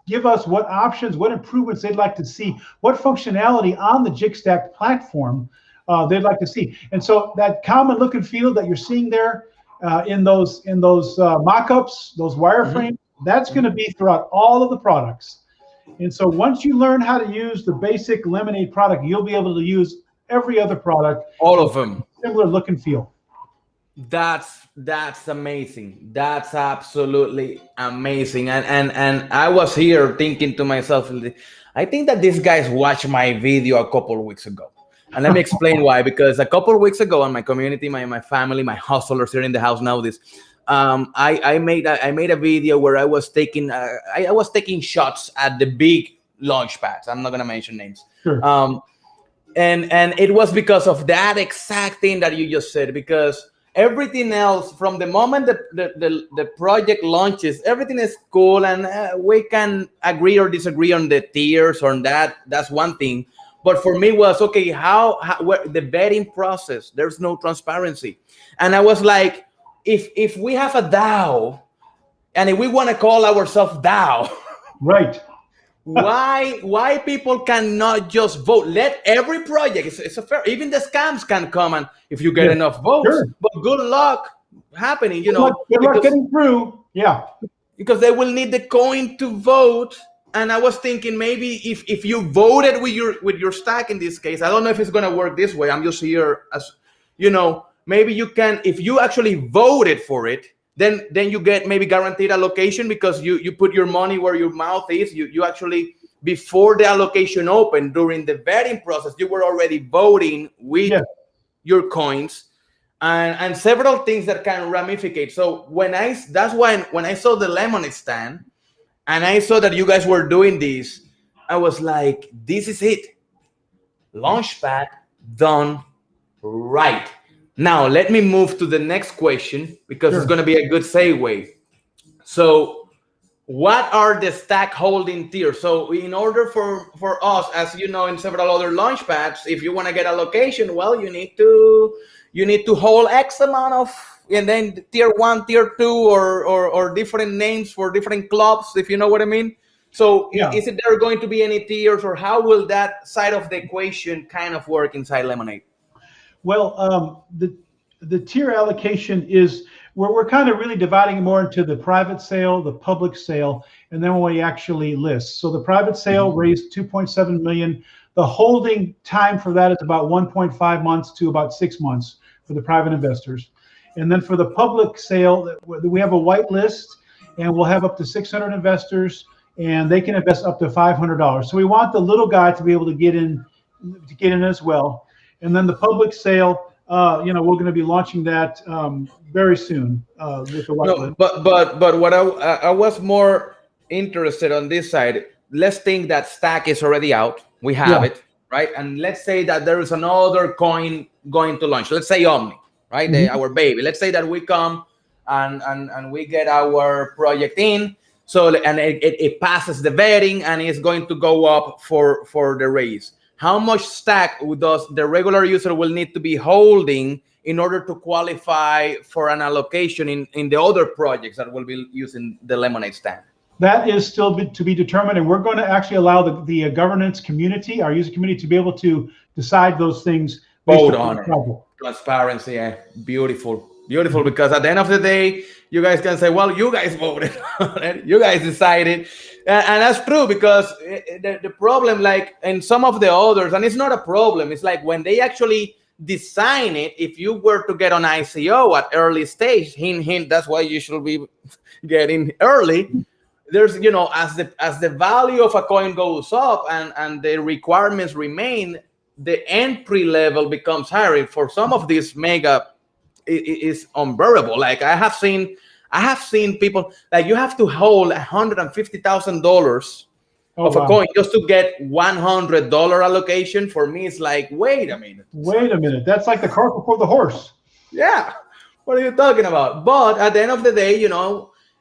give us what options, what improvements they'd like to see, what functionality on the Jigstack platform they'd like to see. And so that common look and feel that you're seeing there in those mock-ups, those wireframes, that's going to be throughout all of the products. And so once you learn how to use the basic Lemonade product, you'll be able to use every other product. All of them. Similar look and feel. That's amazing. That's absolutely amazing. And I was here thinking to myself, I think that these guys watched my video a couple of weeks ago. And let me explain why. Because a couple of weeks ago on my community, my family, my hustlers here in the house know this. I made a video where I was taking shots at the big launch pads. I'm not gonna mention names. Sure. And it was because of that exact thing that you just said, because everything else from the moment the project launches, everything is cool, and we can agree or disagree on the tiers or on that. That's one thing. But for me was, okay, how the vetting process, there's no transparency. And I was like, if we have a DAO and if we want to call ourselves DAO, right? why people cannot just vote? Let every project, it's a fair, even the scams can come, and if you get enough votes, sure. But good luck happening, good luck getting through. Yeah, because they will need the coin to vote. And I was thinking, maybe if you voted with your stack in this case, I don't know if it's gonna work this way. I'm just here as maybe you can, if you actually voted for it, then you get maybe guaranteed allocation, because you put your money where your mouth is. You actually, before the allocation opened, during the vetting process, you were already voting with your coins, and several things that can ramificate. So when I saw the Lemonade stand and I saw that you guys were doing this, I was like, this is it. Launchpad done right. Now, let me move to the next question, because It's going to be a good segue. So what are the stack holding tiers? So in order for us, as you know, in several other launchpads, if you want to get allocation, well, you need to hold X amount of, and then tier 1, tier 2, or different names for different clubs, if you know what I mean. So is it there going to be any tiers, or how will that side of the equation kind of work inside Lemonade? Well, the tier allocation is we're kind of really dividing it more into the private sale, the public sale, and then when we actually list. So the private sale raised 2.7 million. The holding time for that is about 1.5 months to about 6 months for the private investors. And then for the public sale, we have a white list, and we'll have up to 600 investors, and they can invest up to $500. So we want the little guy to be able to get in as well. And then the public sale, we're going to be launching that very soon with the white list. But what I was more interested on this side. Let's think that Stack is already out. We have it, right? And let's say that there is another coin going to launch. Let's say Omni, right? Our baby. Let's say that we come and we get our project in. So and it passes the vetting and it's going to go up for the raise. How much Stack does the regular user will need to be holding in order to qualify for an allocation in the other projects that will be using the Lemonade Stand? That is still to be determined, and we're going to actually allow the governance community, our user community, to be able to decide those things. Vote on it. Transparency, beautiful, because at the end of the day, you guys can say, well, you guys voted on it, you guys decided. And that's true, because the problem, like in some of the others, and it's not a problem, it's like when they actually design it, if you were to get on ICO at early stage, hint, that's why you should be getting early. There's, as the value of a coin goes up and the requirements remain, the entry level becomes higher. For some of these mega, it is unbearable. Like I have seen people, like you have to hold $150,000 of a coin just to get $100 allocation. For me, it's like, wait a minute. That's like the cart before the horse. Yeah. What are you talking about? But at the end of the day,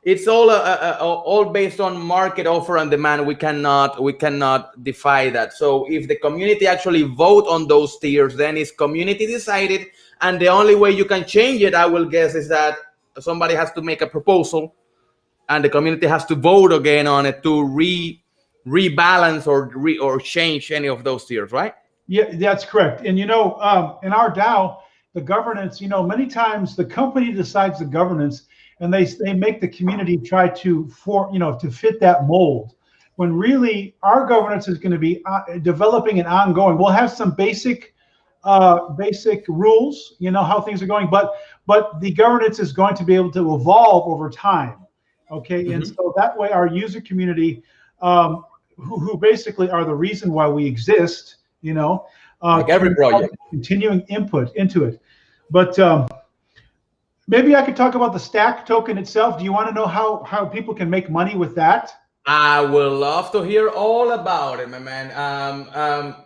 it's all based on market offer and demand. We cannot defy that. So if the community actually vote on those tiers, then it's community decided. And the only way you can change it, I will guess, is that somebody has to make a proposal and the community has to vote again on it to rebalance or change any of those tiers, right? Yeah, that's correct. And in our DAO, the governance, many times the company decides the governance and they make the community try to fit that mold, when really our governance is going to be developing and ongoing. We'll have some basic rules, how things are going, but the governance is going to be able to evolve over time. Okay. And so that way our user community, who basically are the reason why we exist, like every project, continuing input into it. But maybe I could talk about the Stack token itself. Do you want to know how people can make money with that? I would love to hear all about it, my man.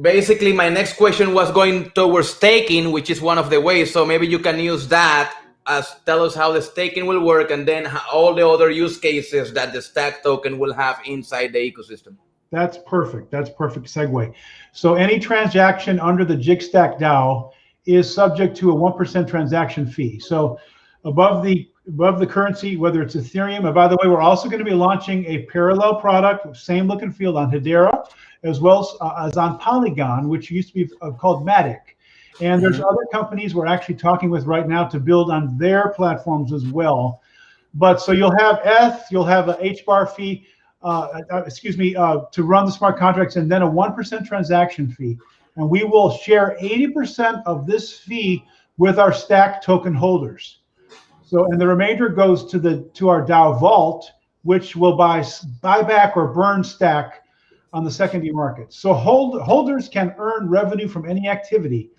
Basically, my next question was going towards staking, which is one of the ways. So maybe you can use that as tell us how the staking will work, and then all the other use cases that the Stack token will have inside the ecosystem. That's perfect. That's perfect segue. So any transaction under the Jigstack DAO is subject to a 1% transaction fee. So above the currency, whether it's Ethereum, and by the way, we're also going to be launching a parallel product, same look and feel on Hedera, as well as on Polygon, which used to be called Matic. And there's other companies we're actually talking with right now to build on their platforms as well. But so you'll have ETH, you'll have a HBAR fee, to run the smart contracts, and then a 1% transaction fee. And we will share 80% of this fee with our Stack token holders. So, and the remainder goes to our DAO vault, which will buy back or burn Stack on the secondary market. So holders can earn revenue from any activity,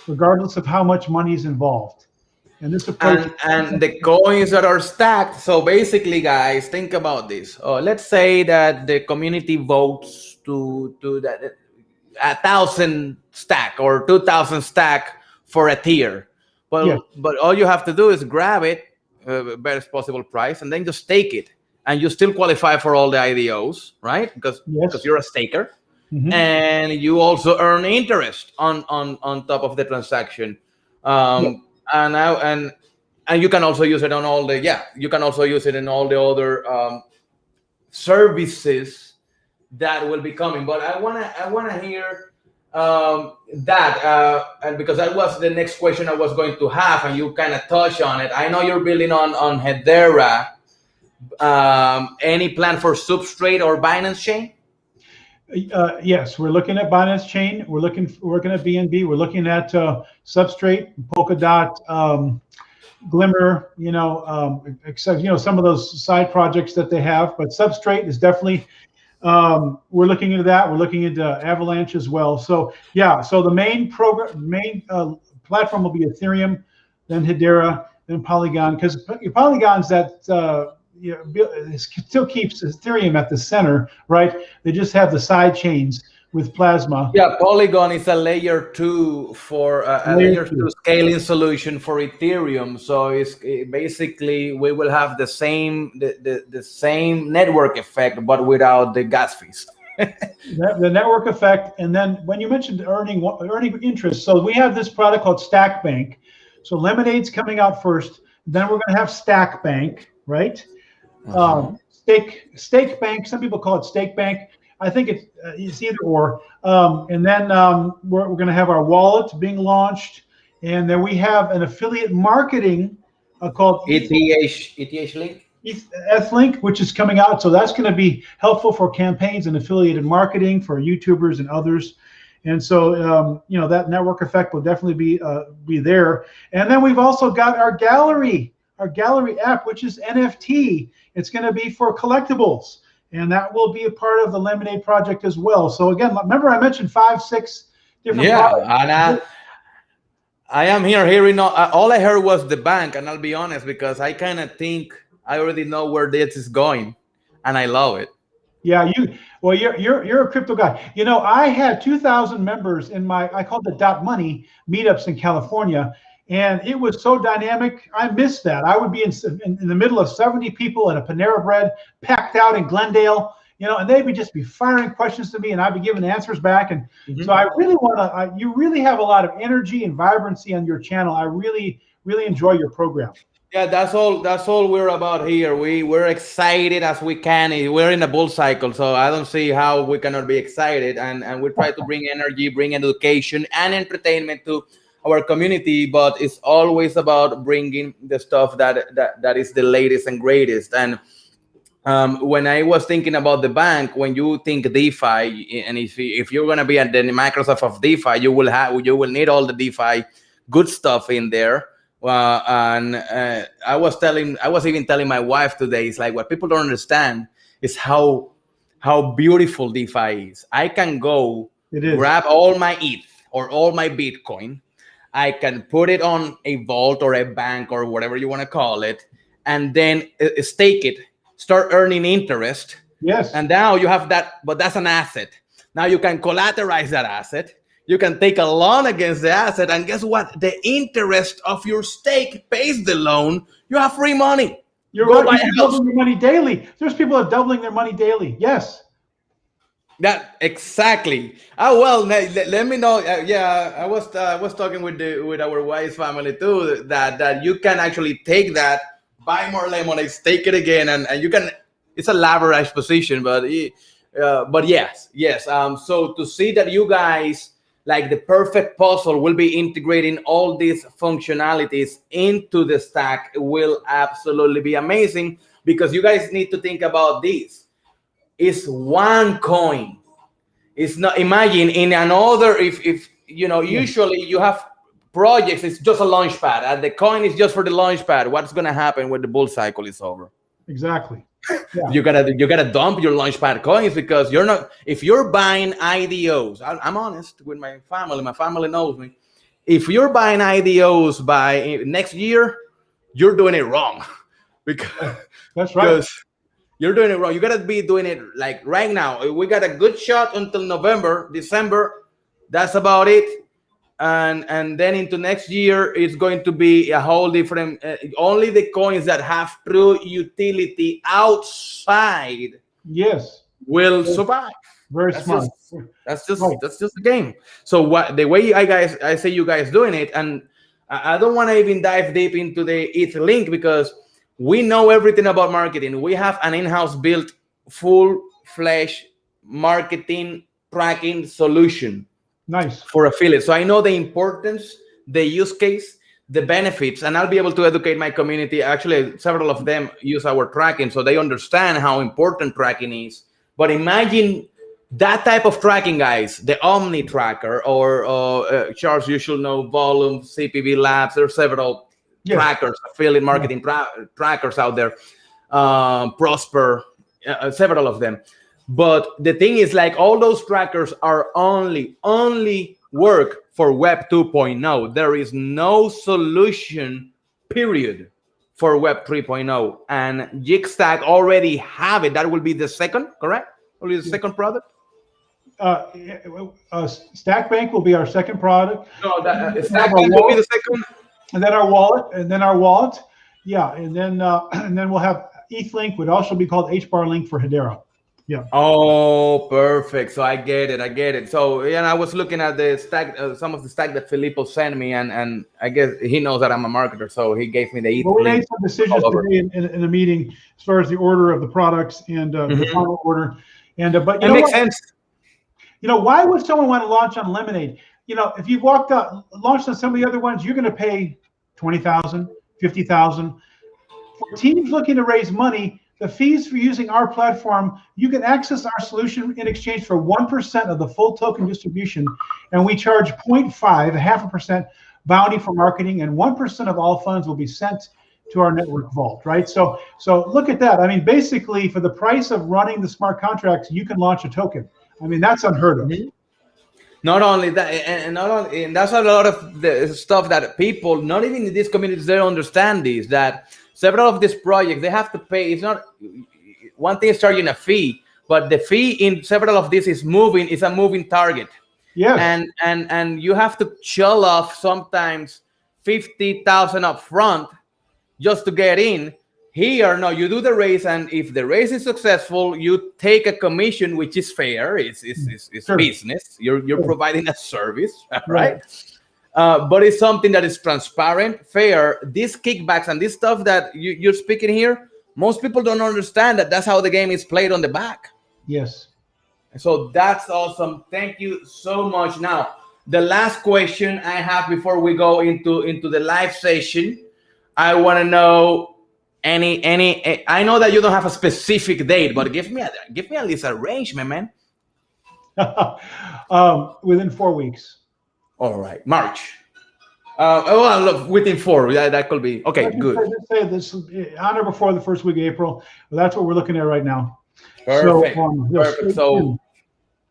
regardless of how much money is involved. And this approach and the coins that are stacked. So basically, guys, think about this. Let's say that the community votes to that 1,000 Stack or 2,000 Stack for a tier. But all you have to do is grab it, best possible price, and then just stake it. And you still qualify for all the IDOs, right? Because you're a staker. And you also earn interest on top of the transaction. And you can also use it on all the you can also use it in all the other services that will be coming. But I wanna hear And because that was the next question I was going to have, and you kind of touched on it. I know you're building on Hedera. Any plan for Substrate or Binance Chain? Yes, we're looking at Binance Chain. We're looking at BNB. We're looking at Substrate, Polkadot, Glimmer. Except some of those side projects that they have. But Substrate is definitely. We're looking into that. We're looking into Avalanche as well. So yeah. So the main platform will be Ethereum, then Hedera, then Polygon, because Polygon's that. It still keeps Ethereum at the center, right? They just have the side chains with Plasma. Yeah, Polygon is a layer 2 for a layer 2 scaling solution for Ethereum. So basically we will have the same network effect, but without the gas fees. The network effect, and then when you mentioned earning interest, so we have this product called Stack Bank. So Lemonade's coming out first, then we're going to have Stack Bank, right? Stake Bank. Some people call it Stake Bank. I think it's either or. And then we're going to have our wallet being launched, and then we have an affiliate marketing called ETH Link. Link, which is coming out. So that's going to be helpful for campaigns and affiliated marketing for YouTubers and others. And so that network effect will definitely be there. And then we've also got our gallery app, which is NFT. It's going to be for collectibles, and that will be a part of the Lemonade project as well. So again, remember I mentioned 5-6 different products. And I am hearing all I heard was the bank, and I'll be honest, because I kind of think I already know where this is going, and I love it. Yeah, you're a crypto guy. I had 2,000 members in I called it .money meetups in California. And it was so dynamic. I missed that. I would be in the middle of 70 people at a Panera Bread, packed out in Glendale, and they'd just be firing questions to me, and I'd be giving answers back. And so I really want to. You really have a lot of energy and vibrancy on your channel. I really, really enjoy your program. Yeah, that's all we're about here. We're excited as we can. We're in a bull cycle, so I don't see how we cannot be excited. And we try to bring energy, bring education and entertainment to our community, but it's always about bringing the stuff that is the latest and greatest. And when I was thinking about the bank, when you think DeFi, and if you're going to be at the Microsoft of DeFi, you will need all the DeFi good stuff in there. I was even telling my wife today, it's like what people don't understand is how beautiful DeFi is. I can go grab all my ETH or all my Bitcoin. I can put it on a vault or a bank or whatever you want to call it, and then stake it, start earning interest. Yes. And now you have that, but that's an asset. Now you can collateralize that asset. You can take a loan against the asset, and guess what? The interest of your stake pays the loan. You have free money. You're doubling your money daily. There's people that are doubling their money daily. Yes. That exactly. Well, let me know. I was talking with our wife's family too, that you can actually take that, buy more lemonade, stake it again, and you can. It's a leverage position, but yes. So to see that you guys, like the perfect puzzle, will be integrating all these functionalities into the stack will absolutely be amazing, because you guys need to think about this. It's one coin. It's not, imagine in another, if usually you have projects, it's just a launch pad, and the coin is just for the launch pad. What's going to happen when the bull cycle is over? Exactly. Yeah. You gotta dump your launchpad coins, because you're not, if you're buying IDOs, I'm honest with my family knows me. If you're buying IDOs by next year, you're doing it wrong. Because that's right. You're doing it wrong. You gotta be doing it like right now. We got a good shot until November, December. That's about it. And then into next year, it's going to be a whole different. Only the coins that have true utility outside, yes, will survive. Very smart. That's just the game. So the way I say you guys doing it, and I don't want to even dive deep into the ETH link, because we know everything about marketing. We have an in-house built, full-fledged marketing tracking solution. Nice. for affiliates. So I know the importance, the use case, the benefits, and I'll be able to educate my community. Actually, several of them use our tracking, so they understand how important tracking is. But imagine that type of tracking, guys, the Omni tracker, or Charles, you should know Volume, CPV Labs. There are several trackers, affiliate marketing trackers out there, Prosper, several of them. But the thing is, like, all those trackers are only work for Web 2.0. There is no solution, period, for Web 3.0. And Jigstack already have it. That will be the second, correct? Will be the second product? Stack Bank will be our second product. No, Stack Bank will be the second. And then our wallet, Yeah, and then we'll have ETH-Link, would also be called HBAR Link for Hedera. Yeah. Oh, perfect. So I get it. So, I was looking at the stack, some of the stack that Filippo sent me, and I guess he knows that I'm a marketer, so he gave me the ETH. Well, we made some decisions today in a meeting as far as the order of the products and the final order. And but it makes sense. Why would someone want to launch on Lemonade? If you've launched on some of the other ones, you're going to pay $20,000, $50,000. For teams looking to raise money, the fees for using our platform, you can access our solution in exchange for 1% of the full token distribution, and we charge 0.5, a 0.5% bounty for marketing, and 1% of all funds will be sent to our network vault, right? So look at that. I mean, basically, for the price of running the smart contracts, you can launch a token. I mean, that's unheard of. Not only that, and that's a lot of the stuff that people, not even in these communities, they don't understand this, that several of these projects, they have to pay. It's not, one thing is charging a fee, but the fee in several of these is a moving target. Yeah. And you have to shell off sometimes 50,000 up front just to get in. Here, no, you do the race, and if the race is successful, you take a commission, which is fair. It's sure. Business. You're providing a service, right? But it's something that is transparent, fair. These kickbacks and this stuff that you're speaking here, most people don't understand that that's how the game is played on the back. Yes. So that's awesome. Thank you so much. Now, the last question I have before we go into the live session, I want to know any. I know that you don't have a specific date, but give me at least a range, my man. Within 4 weeks. All right, March. Well, look, within 4. That could be okay. Good. Let's say this on or before the first week of April. Well, that's what we're looking at right now. Perfect. So, Perfect. So,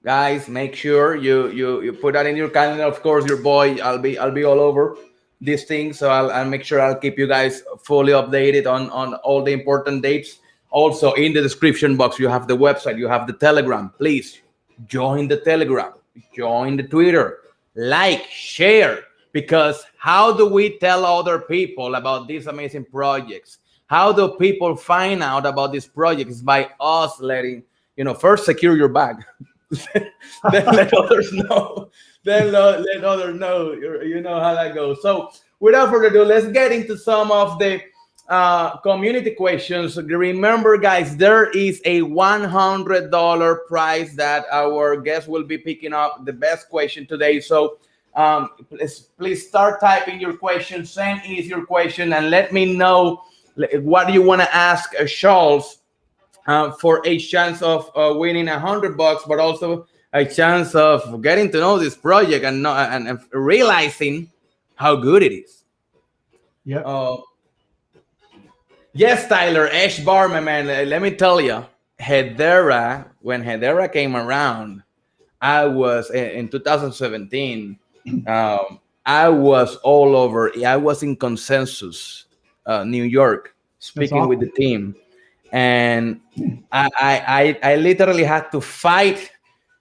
guys, make sure you put that in your calendar. Of course, your boy, I'll be all over these things, so I'll make sure I'll keep you guys fully updated on all the important dates. Also, in the description box, you have the website, you have the Telegram. Please join the Telegram, join the Twitter, like, share, because how do we tell other people about these amazing projects? How do people find out about these projects? By us letting, first secure your bag, then let others know. Then let others know. You know how that goes. So without further ado, let's get into some of the community questions. Remember, guys, there is a $100 prize that our guest will be picking up, the best question today. So please start typing your question, send in your question, and let me know what you want to ask Charles for a chance of winning $100, but also a chance of getting to know this project and realizing how good it is. Yeah. Yes, Tyler, HBAR, my man. Let me tell you, Hedera, when Hedera came around, I was in 2017. I was all over. I was in Consensus, New York, speaking with the team, and I literally had to fight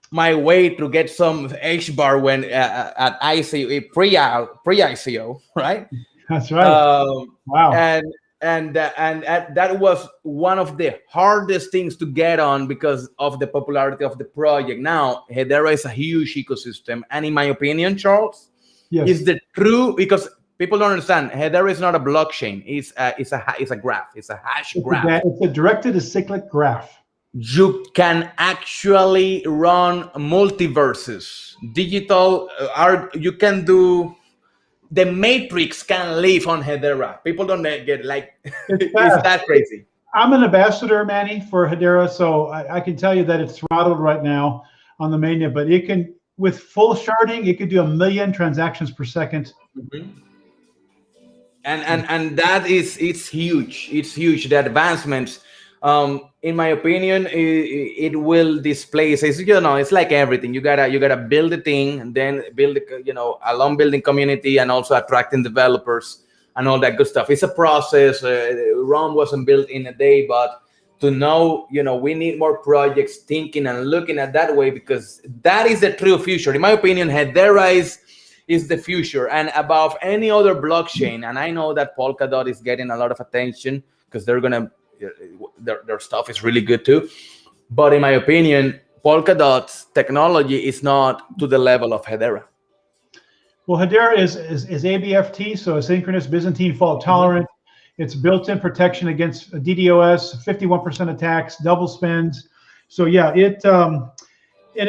my way to get some HBAR when at ICO pre-ICO, right? That's right. Wow. And that was one of the hardest things to get on because of the popularity of the project. Now, Hedera is a huge ecosystem, and in my opinion, Charles, is the true, because people don't understand, Hedera is not a blockchain. It's a graph. It's a hash graph. It's a directed acyclic graph. you can actually run multiverses. Digital art, you can do the Matrix can live on Hedera. People don't get like it's that crazy. I'm an ambassador, Manny, for Hedera, so I can tell you that it's throttled right now on the mainnet, but it can, with full sharding, it could do 1 million transactions per second. Mm-hmm. And that is, it's huge. It's huge. The advancements, in my opinion, it will displace. It's, you know, it's like everything. You gotta build a thing, and then build, you know, a long building community, and also attracting developers and all that good stuff. It's a process. Rome wasn't built in a day, but to know, you know, we need more projects thinking and looking at that way, because that is the true future. In my opinion, Hedera is the future, and above any other blockchain. And I know that Polkadot is getting a lot of attention because they're gonna, their stuff is really good too. But in my opinion, Polkadot's technology is not to the level of Hedera. Well, Hedera is ABFT, so asynchronous Byzantine fault tolerant. Mm-hmm. It's built-in protection against DDoS, 51% attacks, double spends. So yeah, and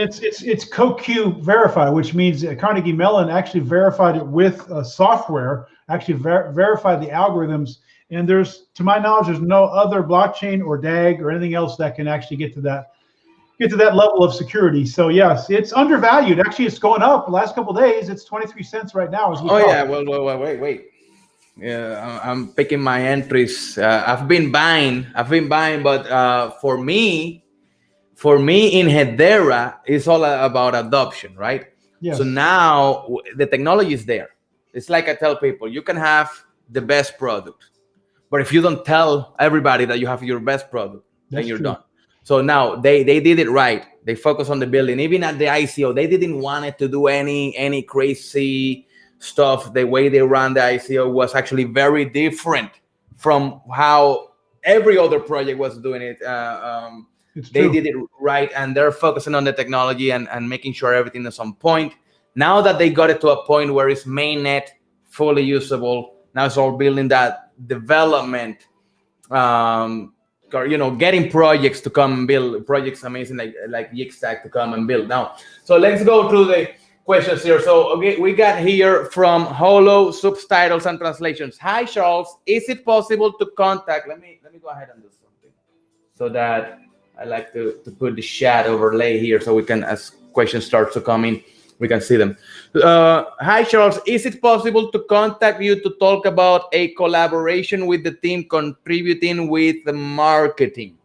it's CoQ verified, which means Carnegie Mellon actually verified it with software, actually verified the algorithms. And there's, to my knowledge, there's no other blockchain or DAG or anything else that can actually get to that level of security. So yes, it's undervalued. Actually, it's going up. The last couple of days, it's 23 cents right now. As we talk. Yeah. Well, wait. Yeah, I'm picking my entries. I've been buying, but for me in Hedera, it's all about adoption, right? Yes. So now the technology is there. It's like I tell people, you can have the best product, but if you don't tell everybody that you have your best product, then you're done. So now they did it right. They focus on the building. Even at the ICO, they didn't want it to do any crazy stuff. The way they ran the ICO was actually very different from how every other project was doing it. They did it right, and they're focusing on the technology and making sure everything is on point. Now that they got it to a point where it's mainnet, fully usable, now it's all building that development, you know, getting projects to come and build projects amazing like Jigstack to come and build now. So let's go through the questions here. So okay, we got here from Holo, subtitles and translations. Hi Charles, is it possible to contact? Let me go ahead and do something so that I like to put the chat overlay here so we can, as questions start to come in, we can see them. Hi, Charles. Is it possible to contact you to talk about a collaboration with the team contributing with the marketing?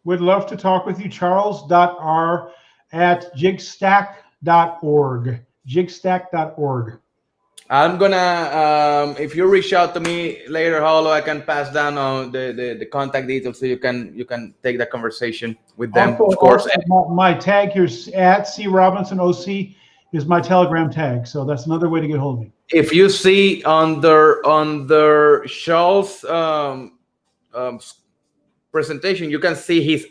Would love to talk with you, charles.r@jigstack.org. Jigstack.org. I'm gonna, if you reach out to me later, Holo, I can pass down on the contact details so you can take that conversation with them. Also, of course. My tag here is @CRobinsonOC is my Telegram tag, so that's another way to get hold of me. If you see under Charles' presentation, you can see he's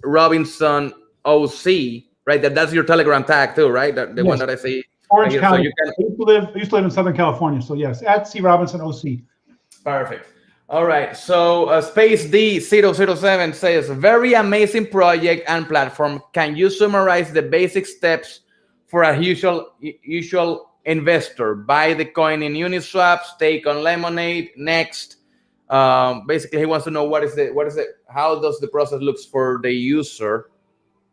@RobinsonOC, right? That's your Telegram tag too, right? The yes. One that I see. Orange County. So I used to live in Southern California, so yes, @CRobinsonOC. Perfect. All right. So Space D007 says, very amazing project and platform. Can you summarize the basic steps for a usual investor? Buy the coin in Uniswap, stake on Lemonade, next. Basically, he wants to know how does the process looks for the user?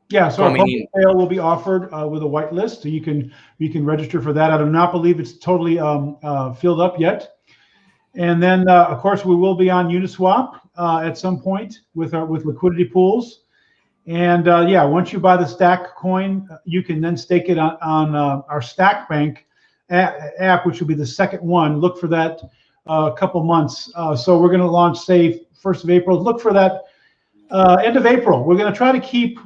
Yeah, so a public sale will be offered with a whitelist, so you can register for that. I do not believe it's totally filled up yet. And then, of course, we will be on Uniswap at some point with liquidity pools. And yeah, once you buy the Stack coin, you can then stake it on our Stack Bank app, which will be the second one. Look for that a couple months. So we're going to launch, say, 1st of April. Look for that. End of April. We're going to try to keep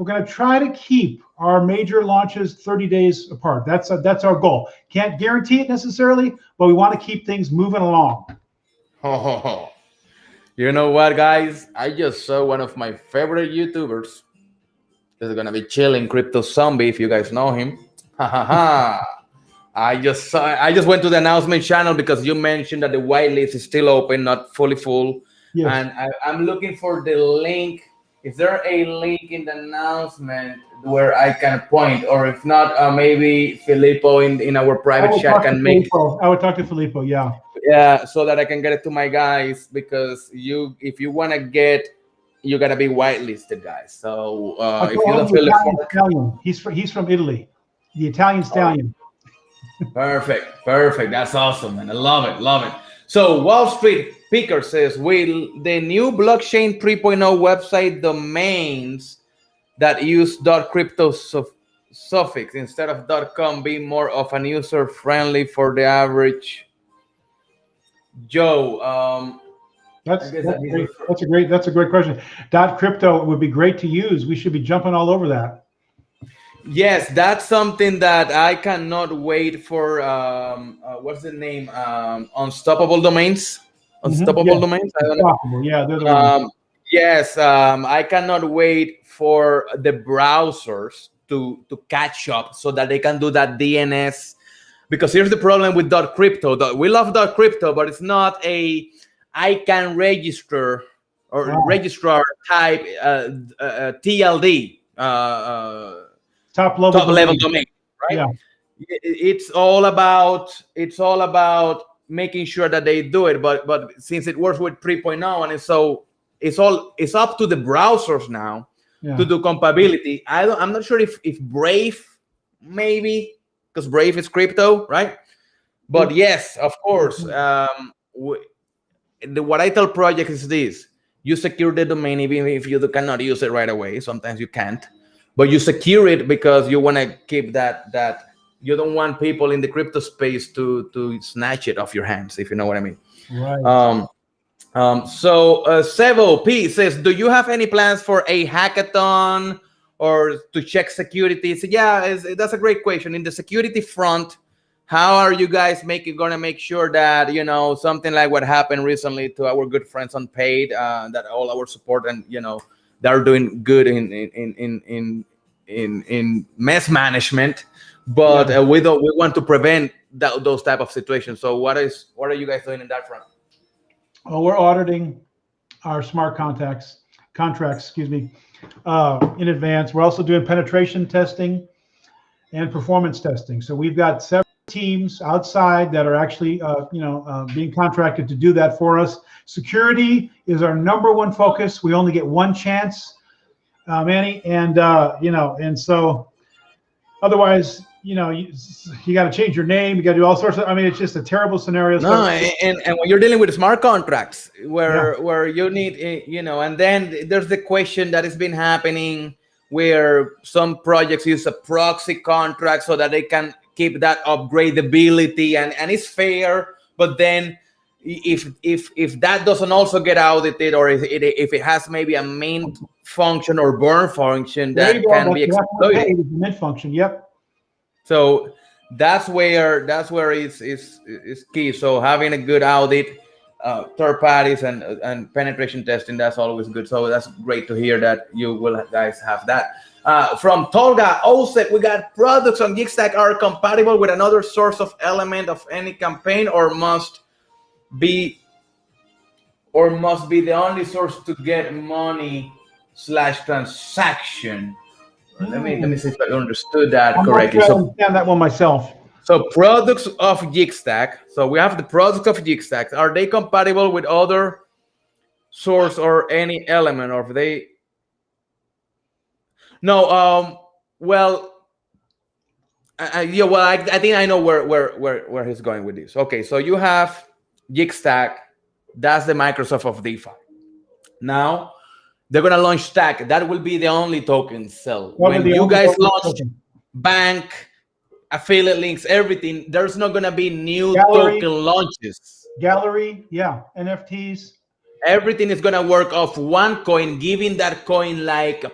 our major launches 30 days apart. That's our goal. Can't guarantee it necessarily, but we want to keep things moving along. Oh, you know what, guys? I just saw one of my favorite YouTubers. This is going to be chilling, Crypto Zombie, if you guys know him. I just went to the announcement channel because you mentioned that the whitelist is still open, not fully full. Yes. And I'm looking for the link Is there a link in the announcement where I can point, or if not, maybe Filippo in our private chat can make? I would talk to Filippo. Yeah. Yeah, so that I can get it to my guys, because if you want to get, you gotta be whitelisted, guys. So if you don't feel Italian, he's from Italy, the Italian stallion. Perfect. That's awesome, man. I love it. So Wall Street Picker says, will the new blockchain 3.0 website domains that use .crypto suffix instead of .com be more of an user friendly for the average Joe? That's a great question. .crypto would be great to use. We should be jumping all over that. Yes, that's something that I cannot wait for. What's the name? Unstoppable domains. Unstoppable domains. I don't know. Yeah, they're the ones. Yes, I cannot wait for the browsers to catch up so that they can do that DNS. Because here's the problem with .crypto. We love .crypto, but it's not a I can register or registrar type TLD. Top level domain, right? Yeah. It's all about making sure that they do it. But since it works with 3.0, and so it's up to the browsers now to do compatibility. I'm not sure if Brave, maybe, because Brave is crypto, right? But yes, of course. What I tell projects is this: you secure the domain even if you cannot use it right away. Sometimes you can't, but you secure it because you want to keep that you don't want people in the crypto space to snatch it off your hands, if you know what I mean. Right. So Sevo P says, do you have any plans for a hackathon or to check security? So yeah, that's a great question. In the security front, how are you guys gonna make sure that, you know, something like what happened recently to our good friends on Paid, that all our support and, you know, they're doing good in mess management, but we want to prevent those type of situations. So what are you guys doing in that front? Oh, we're auditing our smart contracts, in advance. We're also doing penetration testing and performance testing. So we've got several teams outside that are actually, being contracted to do that for us. Security is our #1 focus. We only get one chance, Manny, and and so otherwise, you got to change your name. You got to do all sorts of. I mean, it's just a terrible scenario. No, and when you're dealing with smart contracts, where you need, and then there's the question that has been happening where some projects use a proxy contract so that they can keep that upgradability, and it's fair. But then if that doesn't also get audited, or if it has maybe a main function or burn function that can be exploited. Main function, yep. So that's where it's key. So having a good audit, third parties and penetration testing, that's always good. So that's great to hear that you will guys have that. From Tolga Osep, we got products on Jigstack are compatible with another source of element of any campaign, or must be the only source to get money/transaction. Let me see if I understood that correctly. I understand that one myself. So products of Jigstack. So we have the products of Jigstack. Are they compatible with other source or any element, or they? No. I think I know where he's going with this. Okay, so you have Jigstack. That's the Microsoft of DeFi. Now they're gonna launch Stack. That will be the only token sell. When you guys launch bank, affiliate links, everything, there's not gonna be new token launches. Gallery, NFTs. Everything is gonna work off one coin, giving that coin like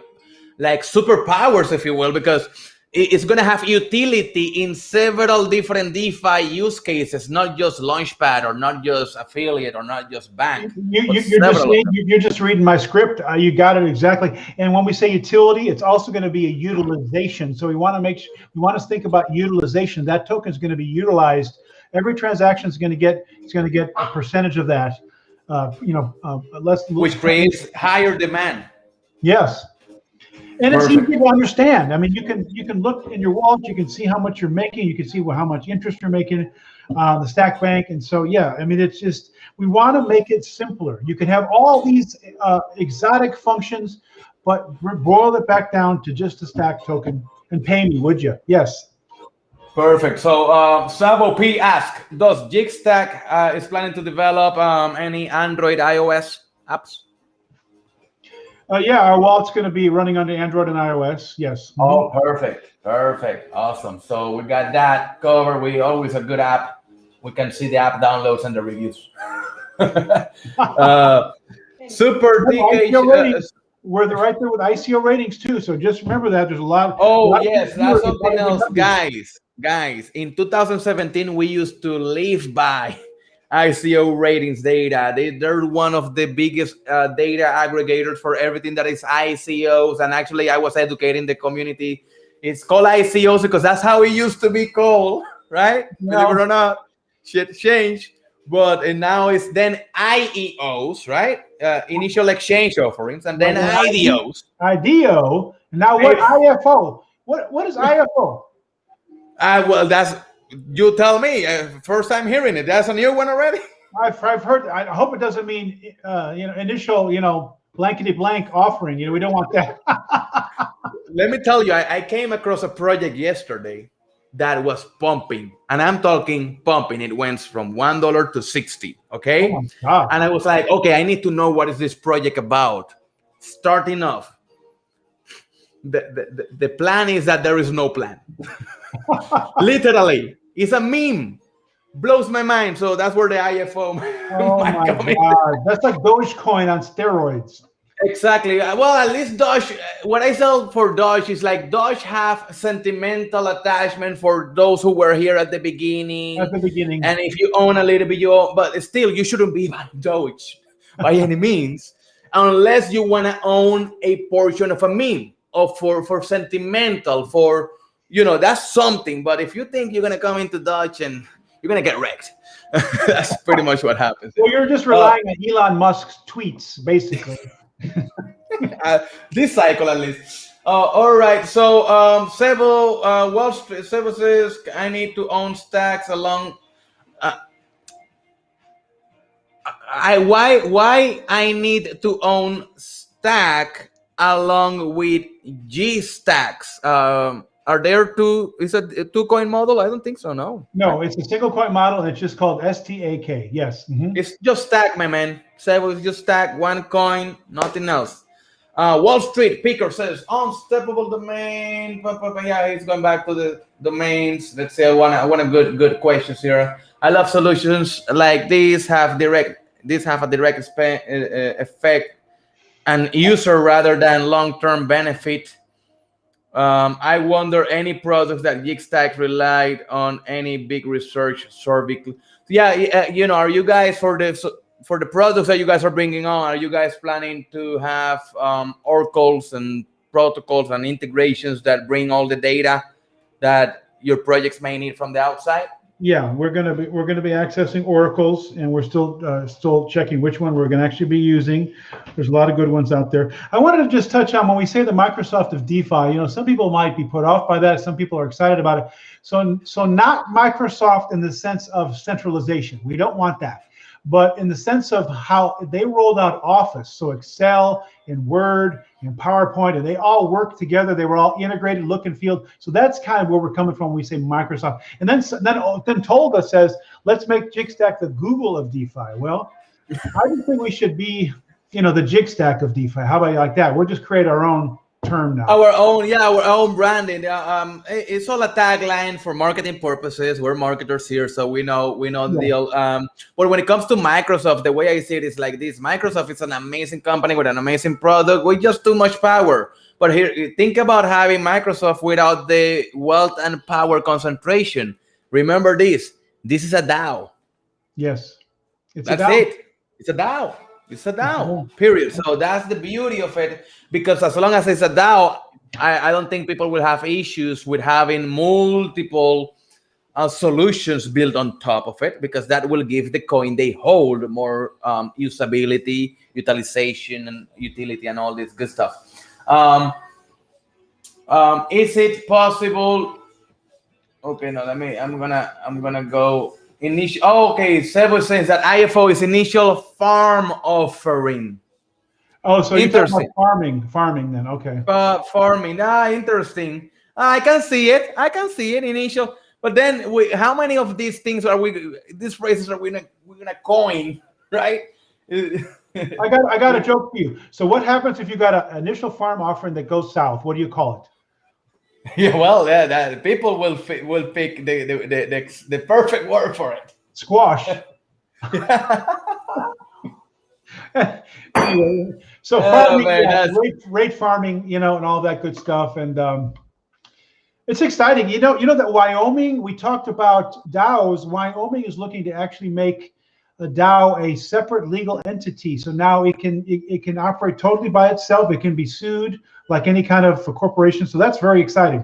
superpowers, if you will, because it's gonna have utility in several different DeFi use cases, not just Launchpad or not just affiliate or not just bank. You're just reading my script. You got it exactly. And when we say utility, it's also going to be a utilization. So we want to think about utilization. That token is going to be utilized. Every transaction is going to get a percentage of that. Which creates higher demand. Yes. And it's Perfect. easy to understand. I mean, you can look in your wallet, you can see how much you're making, you can see how much interest you're making, the stack bank, and so yeah. I mean, it's just we want to make it simpler. You can have all these exotic functions, but boil it back down to just a stack token and pay me, would you? Yes. Perfect. So Savo P asks, does Jigstack is planning to develop any Android iOS apps? Yeah, our wallet's going to be running under Android and iOS. Yes. Oh, perfect. Perfect. Awesome. So we got that covered. We always a good app. We can see the app downloads and the reviews. Super DK. We're right there with ICO ratings too. So just remember that there's a lot. Yes, that's something else, guys. In 2017, we used to live by ICO ratings data. They're one of the biggest data aggregators for everything that is ICOs. And actually, I was educating the community. It's called ICOs because that's how it used to be called, right? No. Believe it or not, shit changed. But and now it's then IEOs, right? Initial exchange offerings, and then IDOs. IDO. Now what? IFO. What is IFO? Well, that's you tell me. First time hearing it. That's a new one already. I've heard. I hope it doesn't mean initial blankety blank offering. We don't want that. Let me tell you, I came across a project yesterday that was pumping, and I'm talking pumping. It went from $1 to 60. Okay, Oh, and I was like, okay, I need to know what is this project about. Starting off, the plan is that there is no plan. Literally, it's a meme. Blows my mind. So that's where the IFO. Oh my God, that's like Dogecoin on steroids. Exactly. Well, at least Doge, what I sell for Doge is like Doge have sentimental attachment for those who were here at the beginning. At the beginning. And if you own a little bit, you own, but still, you shouldn't be buying Doge by any means, unless you want to own a portion of a meme or for sentimental, for, that's something. But if you think you're going to come into Doge and you're going to get wrecked, that's pretty much what happens. Well, you're just relying on Elon Musk's tweets, basically. This cycle at least. All right. So Sebo Wall Street says I need to own stacks along. Why I need to own stack along with Gstacks? Are there two? Is it a 2-coin model? I don't think so. No. No, it's a single coin model. And it's just called STAK. Yes. Mm-hmm. It's just stack, my man. Sebo is just stack, one coin, nothing else. Wall Street Picker says unsteppable domain. Yeah, he's going back to the domains. Let's say I want a good questions here. I love solutions like these have a direct effect and user rather than long-term benefit. I wonder any products that Jigstack relied on any big research survey. Yeah, are you guys for the products that you guys are bringing on? Are you guys planning to have oracles and protocols and integrations that bring all the data that your projects may need from the outside? Yeah, we're gonna be accessing oracles, and we're still checking which one we're gonna actually be using. There's a lot of good ones out there. I wanted to just touch on when we say the Microsoft of DeFi. Some people might be put off by that. Some people are excited about it. So not Microsoft in the sense of centralization. We don't want that. But in the sense of how they rolled out Office, so Excel and Word and PowerPoint, and they all work together. They were all integrated look and feel. So that's kind of where we're coming from when we say Microsoft. And then told us says, let's make Jigstack the Google of DeFi. Well, I just think we should be, the Jigstack of DeFi. How about you like that? We'll just create our own term now. Our own branding. It's all a tagline for marketing purposes. We're marketers here, so we know the deal. But when it comes to Microsoft, the way I see it is like this: Microsoft is an amazing company with an amazing product with just too much power. But here, think about having Microsoft without the wealth and power concentration. Remember this: this is a DAO. Yes, That's it. It's a DAO. It's a DAO, period. So that's the beauty of it, because as long as it's a DAO, I don't think people will have issues with having multiple solutions built on top of it, because that will give the coin they hold more usability, utilization, and utility, and all this good stuff. Is it possible? Okay, no, I'm gonna go initial. Oh, okay, Seb was saying that IFO is initial farm offering. Oh, so you're talking about farming then? Okay. Farming. Interesting. I can see it. Initial. But then, how many of these things are we? These phrases are we're gonna coin, right? I got a joke for you. So what happens if you got an initial farm offering that goes south? What do you call it? Yeah, well, that people will pick the perfect word for it. Squash. Anyway, so farming, rate farming, you know, and all that good stuff, and it's exciting. You know that Wyoming. We talked about DAOs. Wyoming is looking to actually make a DAO a separate legal entity. So now it can operate totally by itself. It can be sued like any kind of corporation. So that's very exciting.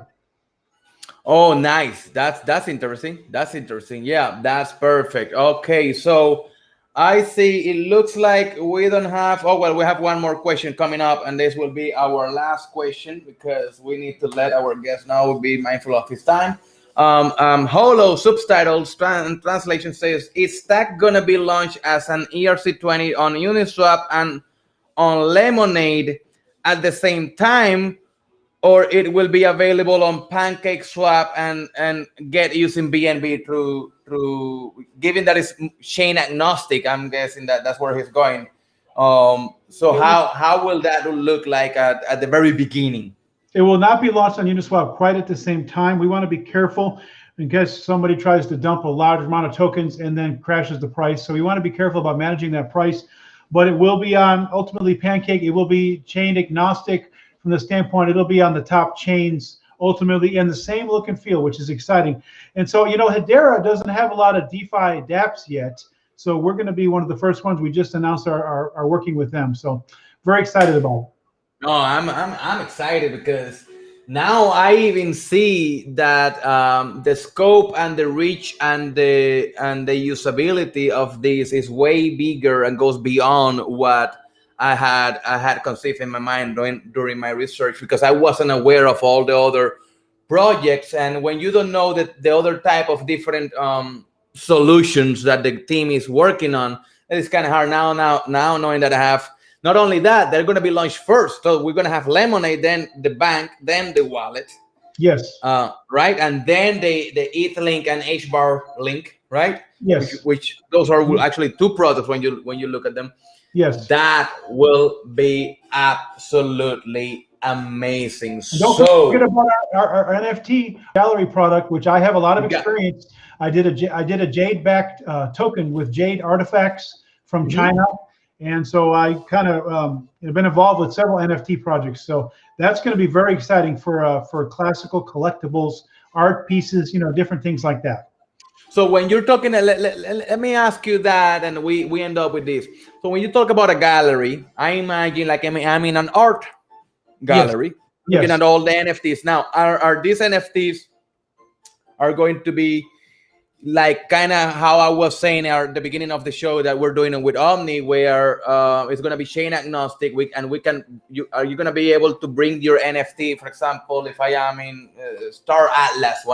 Oh, nice. That's interesting. That's interesting. Yeah, that's perfect. Okay, so I see it looks like we don't have, oh, well, we have one more question coming up, and this will be our last question because we need to let our guest know, be mindful of his time. Holo subtitles translation says, is Stack gonna be launched as an ERC20 on Uniswap and on Lemonade at the same time, or it will be available on PancakeSwap and get using BNB through given that it's chain agnostic? I'm guessing that's where he's going. So how will that look like at the very beginning? It will not be launched on Uniswap quite at the same time. We want to be careful in case somebody tries to dump a large amount of tokens and then crashes the price. So we want to be careful about managing that price. But it will be on ultimately Pancake. It will be chain agnostic from the standpoint. It'll be on the top chains ultimately in the same look and feel, which is exciting. And so, you know, Hedera doesn't have a lot of DeFi dApps yet. So we're going to be one of the first ones. We just announced our working with them. So very excited about it. No, I'm excited because now I even see that the scope and the reach and the usability of this is way bigger and goes beyond what I had conceived in my mind during my research, because I wasn't aware of all the other projects. And when you don't know that the other type of different solutions that the team is working on, it's kind of hard now knowing that I have. Not only that, they're going to be launched first. So we're going to have Lemonade, then the bank, then the wallet. Yes. Right. And then the ETH link and HBAR link, right? Yes. Which those are actually two products when you look at them. Yes. That will be absolutely amazing. And don't forget about our NFT gallery product, which I have a lot of experience. I did a Jade-backed token with Jade artifacts from China. And so I kind of have been involved with several NFT projects. So that's going to be very exciting for classical collectibles, art pieces, you know, different things like that. So when you're talking, let me ask you that, and we end up with this. So when you talk about a gallery, I imagine like I'm in an art gallery, looking at all the NFTs. Now, are these NFTs are going to be like kind of how I was saying at the beginning of the show that we're doing it with Omni, where it's going to be chain agnostic. Are you going to be able to bring your NFT, for example, if I am in Star Atlas,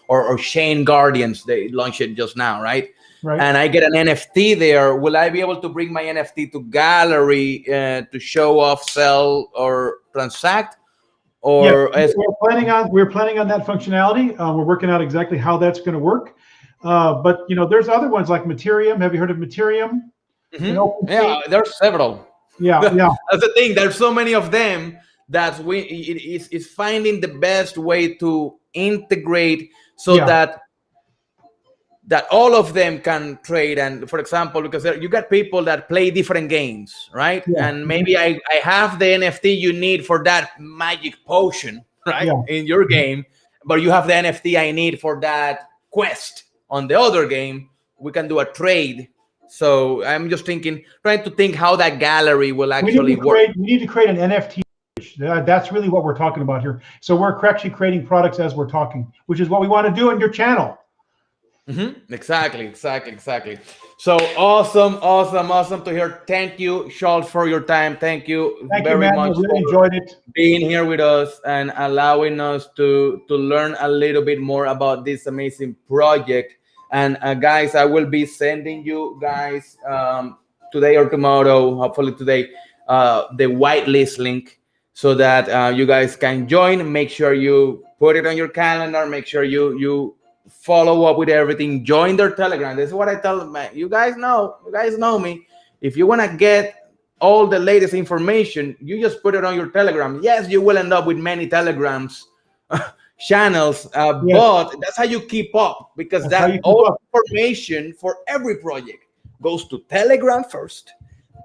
or Chain Guardians, they launched it just now, right? And I get an NFT there. Will I be able to bring my NFT to gallery to show off, sell, or transact? Or we're planning on that functionality. We're working out exactly how that's going to work. But you know, there's other ones like Materium. Have you heard of Materium? Yeah, there's several. Yeah. That's the thing. There's so many of them that it's finding the best way to integrate so that all of them can trade. And for example, because you got people that play different games, right? And maybe I have the NFT you need for that magic potion, right, in your game, but you have the NFT I need for that quest on the other game. We can do a trade. So I'm just trying to think how that gallery will actually work. We need to create an NFT. That's really what we're talking about here. So we're actually creating products as we're talking, which is what we want to do on your channel. Exactly. So awesome to hear. Thank you, Charles, for your time. Thank you Thank you, very man. I much really for enjoyed it. being here with us and allowing us to learn a little bit more about this amazing project. And guys, I will be sending you guys today or tomorrow, hopefully today, the whitelist link so that you guys can join. Make sure you put it on your calendar. Make sure you follow up with everything. Join their Telegram. This is what I tell them, man. You guys know me. If you want to get all the latest information, you just put it on your Telegram. Yes, you will end up with many Telegrams channels, but that's how you keep up, because that all information for every project goes to Telegram first,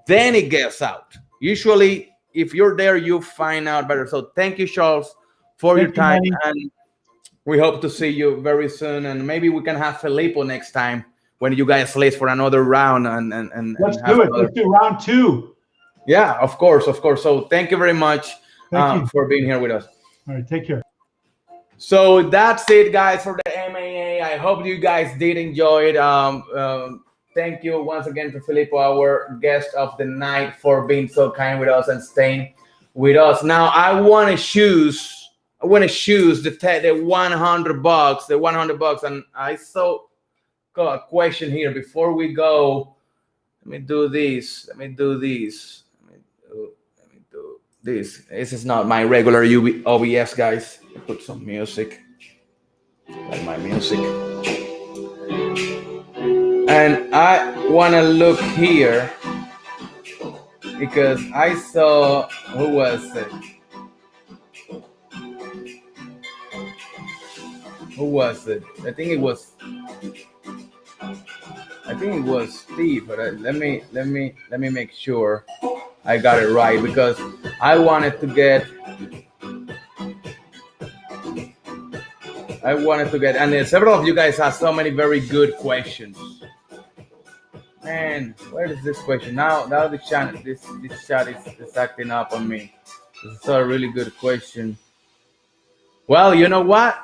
then it gets out. Usually, if you're there, you find out better. So thank you, Charles, for your time, and we hope to see you very soon. And maybe we can have Filippo next time when you guys list for another round. And let's do it. Let's do round 2. Yeah, of course. So thank you very much for being here with us. All right, take care. So that's it, guys, for the MAA. I hope you guys did enjoy it. Thank you once again to Filippo, our guest of the night, for being so kind with us and staying with us. Now I want to choose the $100, the $100, and I got a question here before we go. Let me do this. This is not my regular OBS, guys. I put some music, like my music. And I want to look here because I saw, who was it? I think it was Steve, but let me make sure I got it right, because I wanted to get, and several of you guys have so many very good questions. Man, where is this question? Now the chat, this chat is acting up on me. This is a really good question. Well, you know what?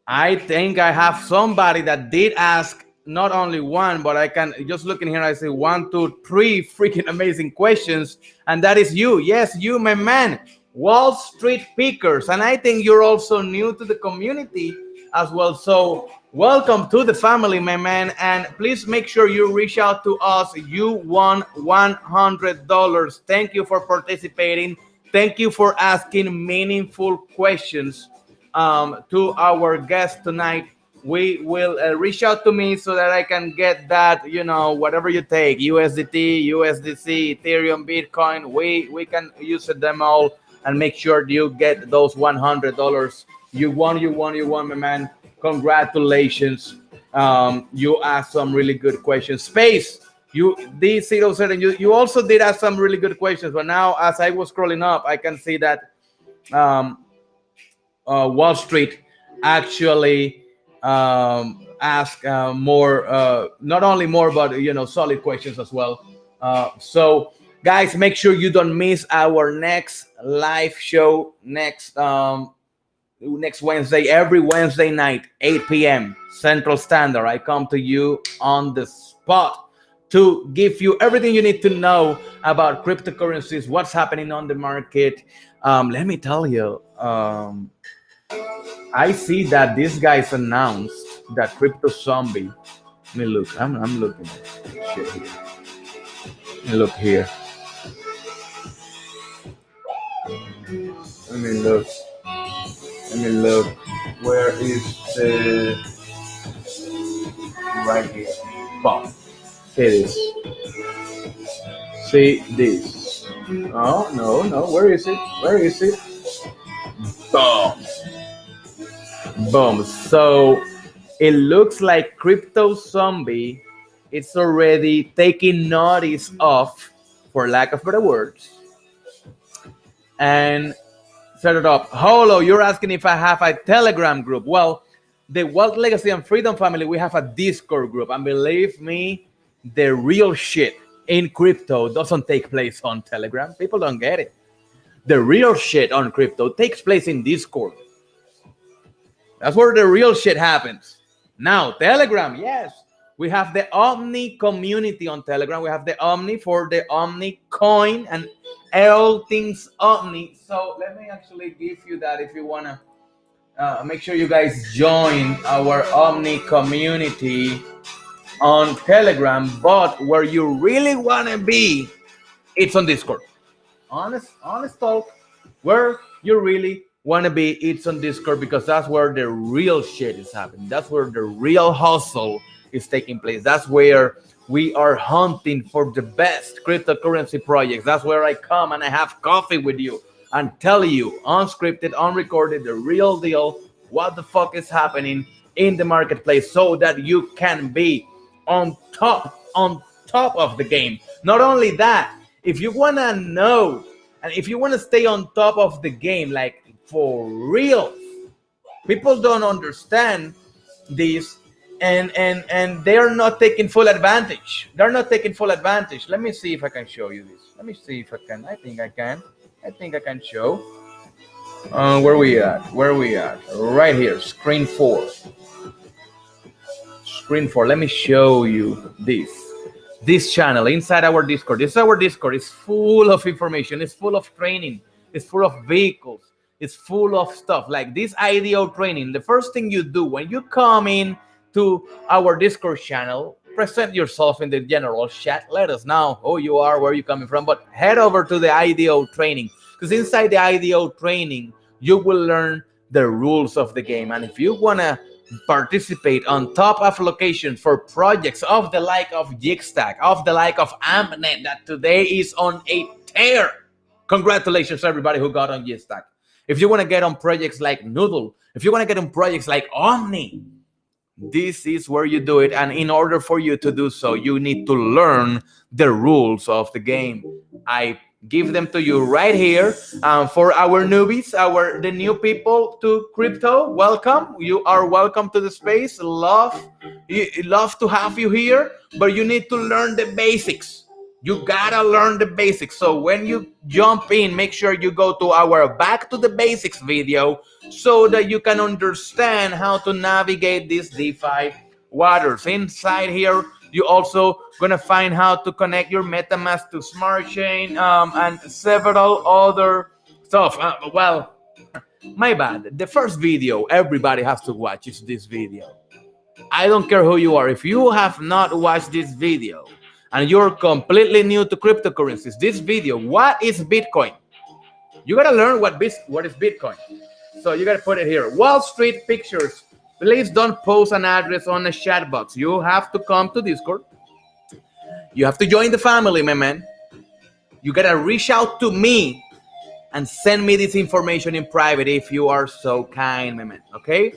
I think I have somebody that did ask not only one, but I can just look in here. I say 1, 2, 3 freaking amazing questions, and that is you. Yes, you, my man, Wall Street Pickers, and I think you're also new to the community as well. So welcome to the family, my man, and please make sure you reach out to us. You won $100. Thank you for participating. Thank you for asking meaningful questions to our guest tonight. We will reach out to me so that I can get that, whatever you take, USDT, USDC, Ethereum, Bitcoin, we can use them all and make sure you get those $100. You won, my man. Congratulations. You asked some really good questions. Space, you also did ask some really good questions, but now as I was scrolling up, I can see that Wall Street actually ask more, not only more, but solid questions as well. So guys, make sure you don't miss our next live show next Wednesday. Every Wednesday night, 8 p.m. Central Standard, I come to you on the spot to give you everything you need to know about cryptocurrencies, what's happening on the market. Let me tell you, I see that these guys announced that Crypto Zombie. Let me look. I'm looking at shit here. Let me look here. Let me look. Where is the right here? Boom. See this. Oh, no. Where is it? Boom. So it looks like Crypto Zombie, it's already taking notice of, for lack of better words, and set it up. Holo, you're asking if I have a Telegram group. Well, the Wealth, Legacy, and Freedom family, we have a Discord group. And believe me, the real shit in crypto doesn't take place on Telegram. People don't get it. The real shit on crypto takes place in Discord. That's where the real shit happens. Now, Telegram, yes. We have the Omni community on Telegram. We have the Omni for the Omni coin and all things Omni. So let me actually give you that if you want to make sure you guys join our Omni community on Telegram. But where you really want to be, it's on Discord. Honest talk, where you really want to be, it's on Discord, because that's where the real shit is happening. That's where the real hustle is taking place. That's where we are hunting for the best cryptocurrency projects. That's where I come and I have coffee with you and tell you, unscripted, unrecorded, the real deal, what the fuck is happening in the marketplace, so that you can be on top of the game. Not only that, if you want to know and if you want to stay on top of the game, like for real, people don't understand this, and they are not taking full advantage. They're not taking full advantage. Let me see if I can show you this. Let me see if I can. I think I can show. Where we at? Right here, screen 4. Let me show you this channel inside our Discord. This is our Discord. It's full of information. It's full of training. It's full of vehicles. It's full of stuff like this IDO training. The first thing you do when you come in to our Discord channel, present yourself in the general chat. Let us know who you are, where you're coming from, but head over to the IDO training, because inside the IDO training, you will learn the rules of the game. And if you want to participate on top allocations for projects of the like of Jigstack, of the like of Ampnet, that today is on a tear. Congratulations, everybody who got on Jigstack. If you want to get on projects like Noodle, if you want to get on projects like Omni, this is where you do it. And in order for you to do so, you need to learn the rules of the game. I give them to you right here. For our newbies, the new people to crypto, welcome. You are welcome to the space. Love to have you here, but you need to learn the basics. You gotta learn the basics. So when you jump in, make sure you go to our Back to the Basics video, so that you can understand how to navigate these DeFi waters. Inside here, you also gonna find how to connect your MetaMask to Smart Chain and several other stuff. Well, my bad. The first video everybody has to watch is this video. I don't care who you are. If you have not watched this video and you're completely new to cryptocurrencies, this video, what is Bitcoin? You gotta learn what is Bitcoin. So you gotta put it here. Wall Street pictures. Please don't post an address on a chat box. You have to come to Discord. You have to join the family, my man. You gotta reach out to me and send me this information in private if you are so kind, my man. Okay?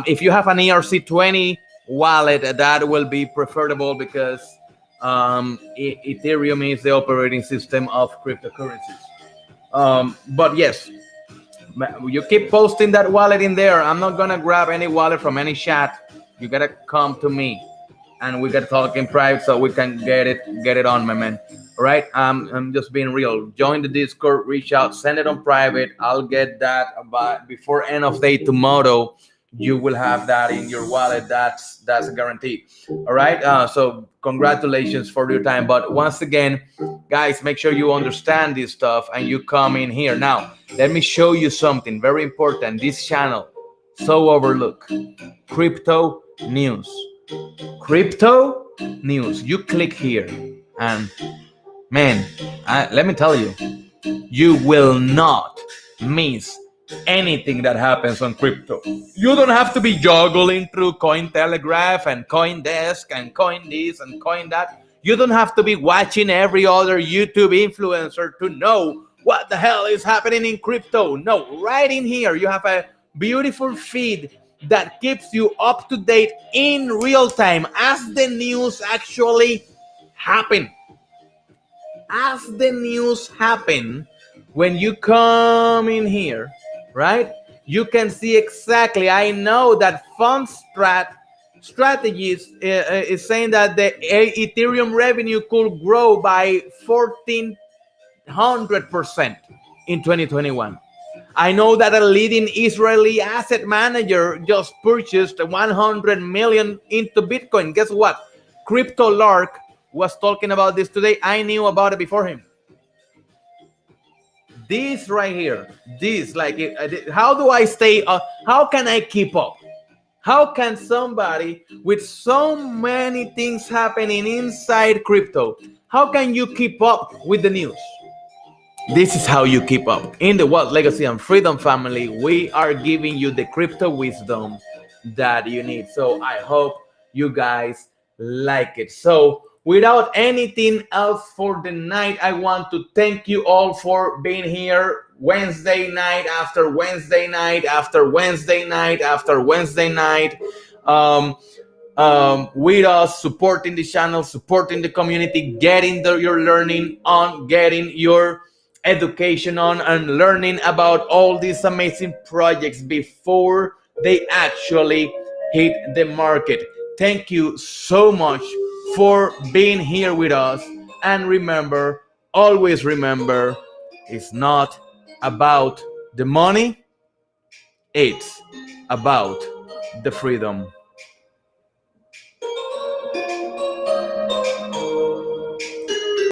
If you have an ERC20 wallet, that will be preferable, because Ethereum is the operating system of cryptocurrencies. But yes, you keep posting that wallet in there. I'm not gonna grab any wallet from any chat. You gotta come to me, and we gotta talk in private so we can get it on, my man. All right? I'm just being real. Join the Discord, reach out, send it on private. I'll get that before end of day tomorrow. You will have that in your wallet. That's guaranteed. All right. So congratulations for your time. But once again, guys, make sure you understand this stuff and you come in here. Now, let me show you something very important. This channel, so overlooked. Crypto news. Crypto news. You click here, and man, let me tell you, you will not miss anything that happens on crypto. You don't have to be juggling through Cointelegraph and CoinDesk and Coin this and Coin that. You don't have to be watching every other YouTube influencer to know what the hell is happening in crypto. No, right in here, you have a beautiful feed that keeps you up to date in real time as the news actually happen. As the news happen, when you come in here, right, you can see exactly. I know that Strategies is saying that the Ethereum revenue could grow by 1,400% in 2021. I know that a leading Israeli asset manager just purchased 100 million into Bitcoin. Guess what? Crypto Lark was talking about this today. I knew about it before him. This right here, this, like, how do I stay, how can I keep up? How can somebody with so many things happening inside crypto, how can you keep up with the news? This is how you keep up. In the Wealth, Legacy, and Freedom family, we are giving you the crypto wisdom that you need. So I hope you guys like it. So without anything else for the night, I want to thank you all for being here Wednesday night after Wednesday night after Wednesday night after Wednesday night. With us, supporting the channel, supporting the community, getting your learning on, getting your education on, and learning about all these amazing projects before they actually hit the market. Thank you so much for being here with us. And remember, always remember, it's not about the money, it's about the freedom.